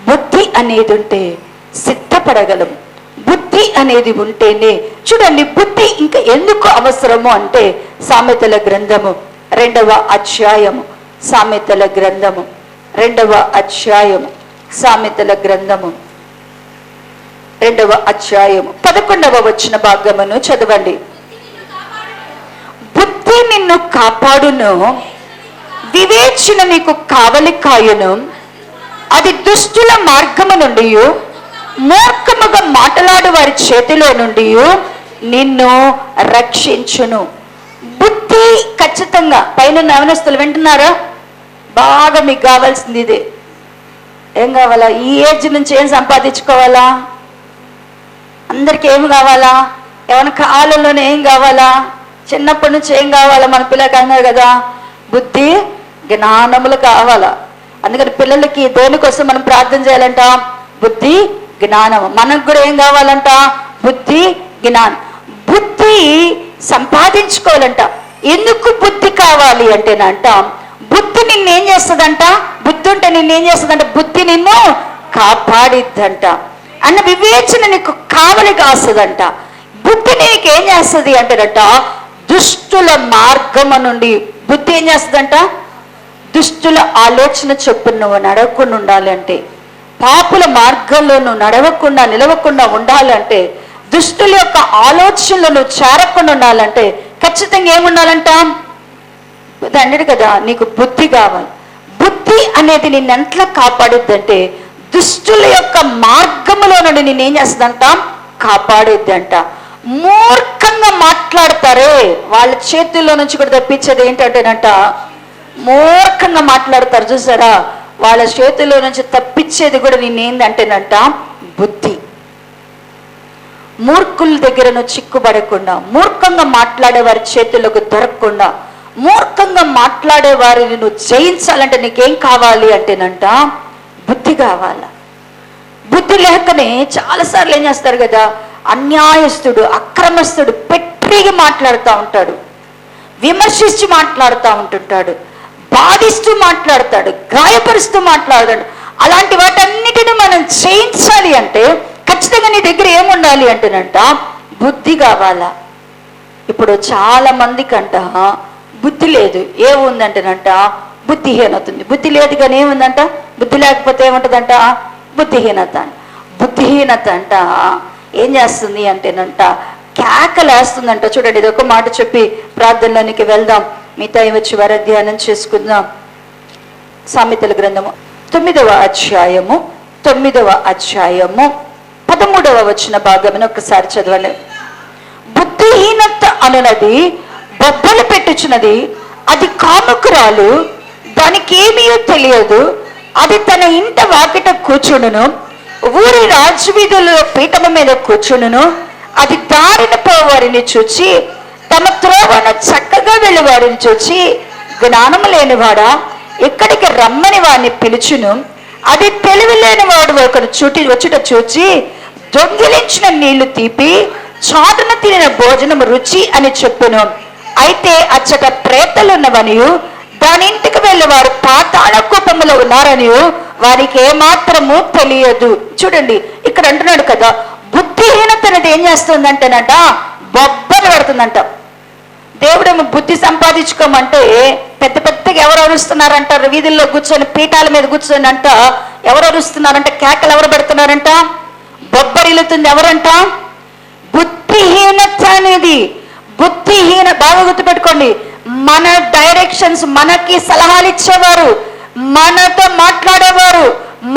బుద్ధి అనేది ఉంటే సిద్ధపడగలం. బుద్ధి అనేది ఉంటేనే చూడండి, బుద్ధి ఇంకా ఎందుకు అవసరము అంటే సామెతల గ్రంథము 2వ అధ్యాయము, సామెతల గ్రంథము 2వ అధ్యాయము, సామెతల గ్రంథము 2వ అధ్యాయము 11వ వచన భాగమును చదవండి. బుద్ధి నిన్ను కాపాడును, వివేచన నీకు కావలి కాయును, అది దుష్టుల మార్గము నుండి, మూర్ఖముగా మాట్లాడు వారి చేతిలో నుండి నిన్ను రక్షించును. బుద్ధి ఖచ్చితంగా. పైన యవనస్తులు వింటున్నారా? బాగా మీకు కావాల్సింది ఇదే. ఏం కావాలా? ఈ ఏజ్ నుంచి ఏం సంపాదించుకోవాలా? అందరికి ఏం కావాలా? ఏమైనా కాలంలోనే ఏం కావాలా? చిన్నప్పటి నుంచి ఏం కావాలా? మన పిల్లలకి అన్నారు కదా, బుద్ధి జ్ఞానములు కావాలా. అందుకని పిల్లలకి దేనికోసం మనం ప్రార్థన చేయాలంట? బుద్ధి జ్ఞానం. మనకు కూడా ఏం కావాలంట? బుద్ధి జ్ఞానం. బుద్ధి సంపాదించుకోవాలంట. ఎందుకు బుద్ధి కావాలి అంటేనంట, బుద్ధి నిన్నేం చేస్తుందంట? బుద్ధి ఉంటే నిన్నేం చేస్తుందంట? బుద్ధి నిన్ను కాపాడిద్దంట. అన్న వివేచన నీకు కావలి కాస్తుందంట. బుద్ధి నీకేం చేస్తుంది అంటేనట, దుష్టుల మార్గము నుండి బుద్ధి ఏం చేస్తుందంట? దుష్టుల ఆలోచన చొప్పున నువ్వు నడవకుండా ఉండాలంటే, పాపుల మార్గంలో నువ్వు నడవకుండా నిలవకుండా ఉండాలంటే, దుష్టుల యొక్క ఆలోచనలు నువ్వు చేరకుండా ఉండాలంటే ఖచ్చితంగా ఏముండాలంట? అన్నాడు కదా, నీకు బుద్ధి కావాలి. బుద్ధి అనేది నిన్నెంట్లా కాపాడుద్దంటే, దుష్టుల యొక్క మార్గములో నుండి నేనేం చేస్తుందంట? కాపాడుద్దంట. మూర్ఖంగా మాట్లాడతారే, వాళ్ళ చేతుల్లో నుంచి కూడా తప్పించేది ఏంటంటేనంట, మూర్ఖంగా మాట్లాడతారు చూసారా, వాళ్ళ చేతుల్లో నుంచి తప్పించేది కూడా నేనేందంటేనంట బుద్ధి. మూర్ఖుల దగ్గర నువ్వు చిక్కుబడకుండా, మూర్ఖంగా మాట్లాడే వారి చేతులకు దొరకకుండా, మూర్ఖంగా మాట్లాడే వారిని నువ్వు జయించాలంటే నీకేం కావాలి అంటేనంట బుద్ధి కావాల. బుద్ధి లేకనే చాలాసార్లు ఏం చేస్తారు కదా, అన్యాయస్తుడు అక్రమస్తుడు పెట్టిగా మాట్లాడుతూ ఉంటాడు, విమర్శించి మాట్లాడుతూ ఉంటుంటాడు, బాధిస్తూ మాట్లాడతాడు, గాయపరుస్తూ మాట్లాడతాడు. అలాంటి వాటన్నిటిని మనం జయించాలి అంటే ఖచ్చితంగా నీ దగ్గర ఏముండాలి అంటేనంట బుద్ధి కావాలా. ఇప్పుడు చాలా మందికంట బుద్ధి లేదు. ఏముందంటేనంట బుద్ధిహీనత ఉంది. బుద్ధి లేదు కానీ ఏముందంట? బుద్ధి లేకపోతే ఏముంటుందంట? బుద్ధిహీనత. బుద్ధిహీనత అంట ఏం చేస్తుంది అంటేనంట కేకలేస్తుందంట. చూడండి, ఇది ఒక మాట చెప్పి ప్రార్థనలోనికి వెళ్దాం. మిగతా వచ్చి వారి ధ్యానం చేసుకుందాం. సామెతల గ్రంథము 9వ అధ్యాయము 13వ వచన భాగమును ఒకసారి చదవాలి. బుద్ధిహీనత అనునది బొబ్బలు పెట్టుచున్నది, అది కాముకురాలు, దానికి ఏమీ తెలియదు. అది తన ఇంట వాకిట కూర్చుండును, ఊరి రాజవీధుల పీఠము మీద కూర్చుండును. అది దారిన పోవారిని చూచి, తమ త్రోవను చక్కగా వెళ్ళి వారిని చూచి, జ్ఞానము లేనివాడా ఇక్కడికి రమ్మని వాడిని పిలుచును. అది తెలివి లేని వాడు ఒకరు వచ్చుట చూచి, దొంగిలించిన నీళ్లు తీపి చాటున తినిన భోజనం రుచి అని చెప్పును. అయితే అచ్చట ప్రేతలున్నవనియు దాని ఇంటికి వెళ్ళి వారు పాతాళ కూపములో ఉన్నారనియు వారికి ఏమాత్రము తెలియదు. చూడండి, ఇక్కడ అంటున్నాడు కదా, బుద్ధిహీనత అనేది ఏం చేస్తుందంటేనంట బొబ్బలు పెడుతుందంట. దేవుడేమో బుద్ధి సంపాదించుకోమంటే పెద్ద పెద్దగా ఎవరు అరుస్తున్నారంట? వీధుల్లో కూర్చొని పీఠాల మీద కూర్చొని అంట ఎవరు అరుస్తున్నారంట? కేకలు ఎవరు పెడుతున్నారంట? బొబ్బరిల్లుతుంది ఎవరంట? బుద్ధిహీనత అనేది. బాగా గుర్తుపెట్టుకోండి, మన డైరెక్షన్స్, మనకి సలహాలు ఇచ్చేవారు, మనతో మాట్లాడేవారు,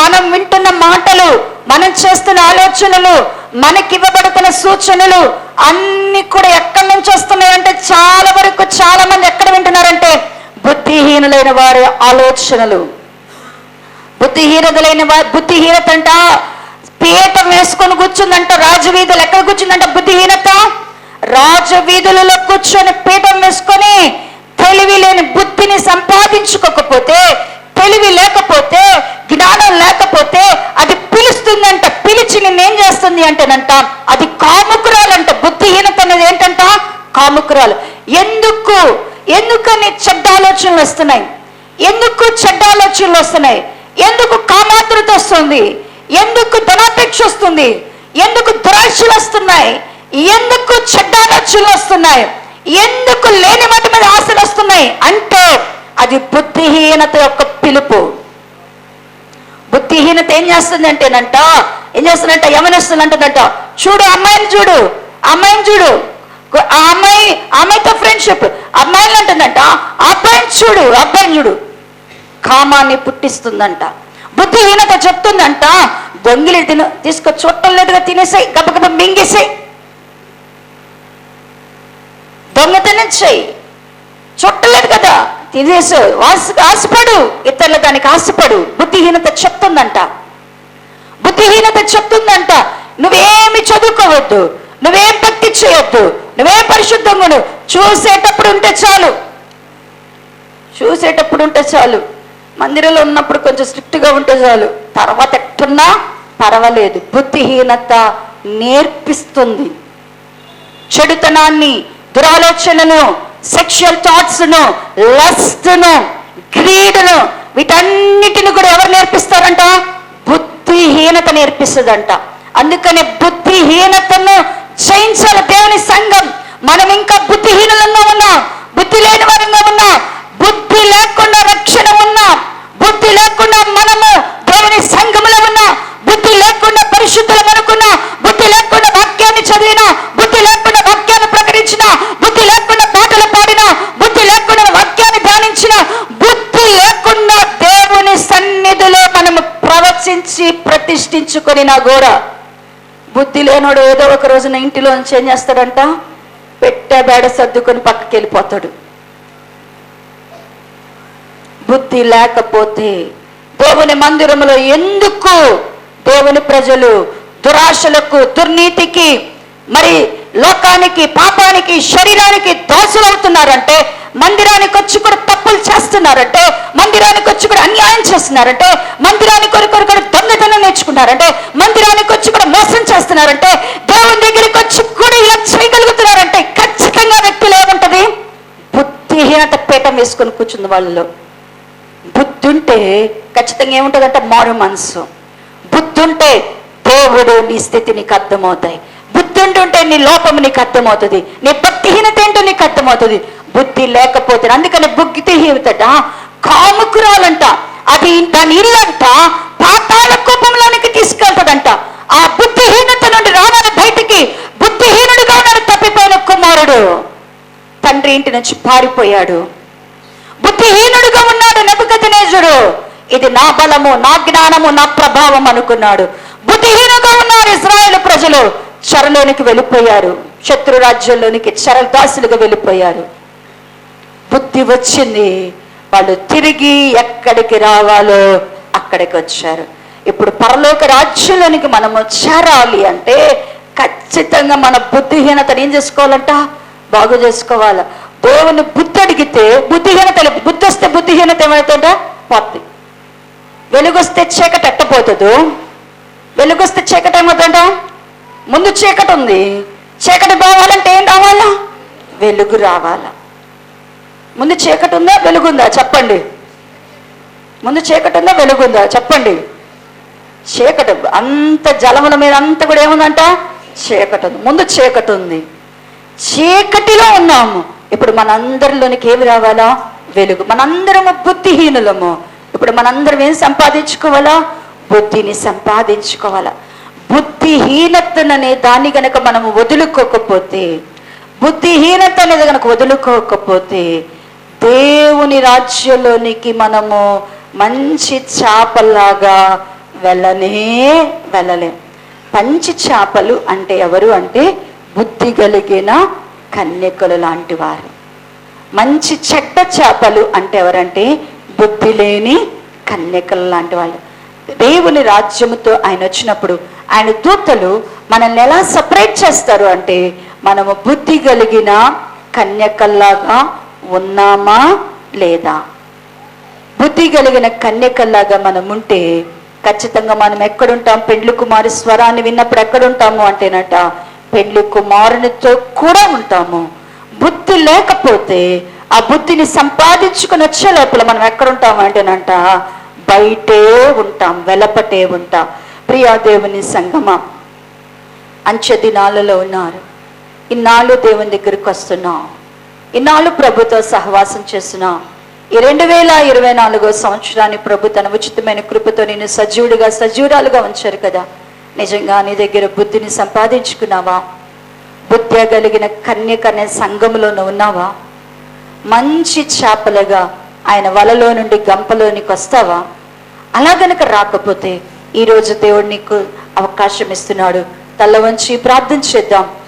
మనం వింటున్న మాటలు, మనం చేస్తున్న ఆలోచనలు, మనకి ఇవ్వబడుతున్న సూచనలు అన్ని కూడా ఎక్కడి నుంచి వస్తున్నాయంటే చాలా వరకు చాలా మంది ఎక్కడ వింటున్నారంటే బుద్ధిహీనులైన వారి ఆలోచనలు. బుద్ధిహీనత అంట పీఠం వేసుకొని కూర్చుందంట రాజవీధులు. ఎక్కడ కూర్చుందంట బుద్ధిహీనత? రాజవీధులలో కూర్చొని పీఠం వేసుకొని తెలివి లేని బుద్ధిని సంపాదించుకోకపోతే, తెలివి లేకపోతే, జ్ఞానం లేకపోతే అది పిలుస్తుందంట. పిలిచి నిన్నేం చేస్తుంది అంటేనంట అది కాముకురాలంట. బుద్ధిహీనత అనేది ఏంటంట? కాముకురాలు. ఎందుకని చెడ్డ ఆలోచనలు వస్తున్నాయి? ఎందుకు కామాతృత వస్తుంది? ఎందుకు ధనాపేక్ష వస్తుంది? ఎందుకు దురాశలు వస్తున్నాయి? ఎందుకు చెడ్డ ఆలోచనలు వస్తున్నాయి? ఎందుకు లేని వాటి మీద ఆశలు వస్తున్నాయి అంటే అది బుద్ధిహీనత యొక్క పిలుపు. బుద్ధిహీనత ఏం చేస్తుంది అంటేనంట యమనస్తులు అంటుందంట, చూడు అమ్మాయిని చూడు, ఆ అమ్మాయితో ఫ్రెండ్షిప్. అమ్మాయిలు అంటుందంట అబ్బాయిని చూడు, కామాన్ని పుట్టిస్తుందంట. బుద్ధిహీనత చెప్తుందంట దొంగిలి తీసుకో, చూడటం లేదుగా, తినేసాయి, గబగబ మింగేసాయి, దొంగతనం చెయ్యి, కదా, తినేసు ఆశపడు, ఇతరుల దానికి ఆశపడు. బుద్ధిహీనత చెప్తుందంట, బుద్ధిహీనత చెప్తుందంట నువ్వేమి చదువుకోవద్దు, నువ్వేం భక్తి చేయొద్దు, నువ్వేం పరిశుద్ధంగా చూసేటప్పుడు ఉంటే చాలు, చూసేటప్పుడు ఉంటే చాలు, మందిరంలో ఉన్నప్పుడు కొంచెం స్ట్రిక్ట్గా ఉంటే చాలు, తర్వాత ఎట్టున్నా పర్వాలేదు. బుద్ధిహీనత నేర్పిస్తుంది చెడుతనాన్ని, దురాలోచనను, సెక్షువల్ థాట్స్ను, లస్ట్ను, గ్రీడ్ను, వీటన్నిటిని కూడా ఎవరు నేర్పిస్తారంట? బుద్ధిహీనత నేర్పిస్తుందంట. అందుకని బుద్ధిహీనతను జయించాలి దేవుని సంఘం. మనం ఇంకా బుద్ధిహీనులంగా ఉన్నాం, బుద్ధి లేని వారంగా ఉన్నాం, బుద్ధి లేకుండా రక్షణ ఉన్నాం, బుద్ధి లేకుండా మనము దేవుని సంఘములో ఉన్నా, బుద్ధి లేకుండా పరిశుద్ధులు అనుకున్నా, బుద్ధి లేకుండా వాక్యాన్ని చదివినా, బుద్ధి లేకుండా వాక్యాన్ని ప్రకటించిన, బుద్ధి లేకుండా పాటలు పాడినా, బుద్ధి లేకుండా వాక్యాన్ని ధ్యానించిన, బుద్ధి లేకుండా దేవుని సన్నిధిలో మనము ప్రవచించి ప్రతిష్ఠించుకొనినా కూడా బుద్ధి లేనోడు ఏదో ఒక రోజున ఇంటిలో నుంచి ఏం చేస్తాడంట? పెట్టే బేడ సర్దుకొని పక్కకి వెళ్ళిపోతాడు. బుద్ధి లేకపోతే దేవుని మందిరములో ఎందుకు దేవుని ప్రజలు దురాశలకు, దుర్నీతికి, మరి లోకానికి, పాపానికి, శరీరానికి దోషులు అవుతున్నారంటే, మందిరానికి వచ్చి కూడా తప్పులు చేస్తున్నారంటే, మందిరానికి వచ్చి కూడా అన్యాయం చేస్తున్నారంటే, మందిరానికి కొరకు దొంగతనం నేర్చుకున్నారంటే, మందిరానికి వచ్చి కూడా మోసం చేస్తున్నారంటే, దేవుని దగ్గరికి వచ్చి కూడా ఇలా చేయగలుగుతున్నారంటే ఖచ్చితంగా వ్యక్తులు ఏముంటది? బుద్ధిహీనత పీఠం వేసుకొని కూర్చుంది వాళ్ళలో. బుద్ధి ఉంటే ఖచ్చితంగా ఏముంటుందంటే మారు మనసు. బుద్ధి ఉంటే దేవుడు నీ స్థితి నీకు అర్థమవుతాయి. బుద్ధి ఉంటుంటే నీ లోపము నీకు అర్థమవుతుంది, నీ భక్తిహీనత ఏంటో నీకు అర్థమవుతుంది. బుద్ధి లేకపోతే, అందుకని బుద్ధిహీనత కాముకురాలంట, అది దాని ఇల్లంట పాతాళ కూపంలోనికి తీసుకెళ్తాడంట. ఆ బుద్ధిహీనత నుండి రావాలి బయటికి. బుద్ధిహీనుడిగా ఉన్నాడు తప్పిపోయిన కుమారుడు, తండ్రి ఇంటి నుంచి పారిపోయాడు. బుద్ధిహీనుడిగా ఉన్నాడు నెబుకద్నెజరు, ఇది నా బలము, నా జ్ఞానము, నా ప్రభావం అనుకున్నాడు. బుద్ధిహీనంగా ఉన్నారు ఇశ్రాయేలు ప్రజలు, చెరలోనికి వెళ్ళిపోయారు, శత్రు రాజ్యంలోనికి చెరదాసులుగా వెళ్ళిపోయారు. బుద్ధి వచ్చింది, వాళ్ళు తిరిగి ఎక్కడికి రావాలో అక్కడికి వచ్చారు. ఇప్పుడు పరలోక రాజ్యంలోనికి మనము చేరాలి అంటే ఖచ్చితంగా మన బుద్ధిహీనతను ఏం చేసుకోవాలంట? బాగు చేసుకోవాలి. దేవుని బుద్ధి అడిగితే బుద్ధిహీనత, బుద్ధి వస్తే బుద్ధిహీనత ఏమవుతుందా? పోద్ది. వెలుగొస్తే చీకటి ఎట్టపోతుందో, వెలుగొస్తే చీకటి ఏమవుతుంద? ముందు చీకటి ఉంది, చీకటి పోవాలంటే ఏం రావాలా? వెలుగు రావాలా. ముందు చీకటి ఉందా వెలుగుందా? చెప్పండి. ముందు చీకటి ఉందా వెలుగుందా? చెప్పండి. చీకటి అంత జలముల మీద అంతా కూడా ఏముందంట? చీకటి ఉంది. ముందు చీకటి ఉంది, చీకటిలో ఉన్నాము. ఇప్పుడు మనందరిలోనికి ఏమి రావాలా? వెలుగు. మనందరము బుద్ధిహీనులము. ఇప్పుడు మనందరం ఏం సంపాదించుకోవాలా? బుద్ధిని సంపాదించుకోవాలా. బుద్ధిహీనతనే దాన్ని గనక మనము వదులుకోకపోతే, బుద్ధిహీనత అనేది కనుక వదులుకోకపోతే దేవుని రాజ్యంలోనికి మనము మంచి చేపల్లాగా వెళ్ళలేం. పంచి చేపలు అంటే ఎవరు అంటే బుద్ధి కలిగిన కన్యకలు లాంటి వారు. మంచి చెడ్డ చేపలు అంటే ఎవరంటే బుద్ధి లేని కన్యకలు లాంటి వాళ్ళు. దేవుని రాజ్యముతో ఆయన వచ్చినప్పుడు ఆయన దూతలు మనల్ని ఎలా సపరేట్ చేస్తారు అంటే, మనము బుద్ధి కలిగిన కన్యకల్లాగా ఉన్నామా లేదా? బుద్ధి కలిగిన కన్యకల్లాగా మనం ఉంటే ఖచ్చితంగా మనం ఎక్కడుంటాం? పెండ్లి కుమారి స్వరాన్ని విన్నప్పుడు ఎక్కడుంటాము అంటేనట, పెండ్లి కుమారునితో కూడా ఉంటాము. బుద్ధి లేకపోతే ఆ బుద్ధిని సంపాదించుకుని వచ్చే లోపల మనం ఎక్కడుంటాము అంటేనంట, బయటే ఉంటాం, వెలపటే ఉంటాం. ప్రియా దేవుని సంగమా, అంచె దినాలలో ఉన్నారు. ఇన్నాళ్ళు దేవుని దగ్గరికి వస్తున్నాం, ఇన్నాళ్ళు ప్రభుతో సహవాసం చేస్తున్నాం. ఈ 2024 సంవత్సరాన్ని ప్రభు తన ఉచితమైన కృపతో నేను సజీవురాలుగా ఉంచారు కదా. నిజంగా నీ దగ్గర బుద్ధిని సంపాదించుకున్నావా? బుద్ధి కలిగిన కన్యక అనే సంఘంలో ఉన్నావా? మంచి చేపలుగా ఆయన వలలో నుండి గంపలోనికి వస్తావా? అలా గనక రాకపోతే ఈరోజు దేవుడు నీకు అవకాశం ఇస్తున్నాడు. తల వంచి ప్రార్థన చేద్దాం.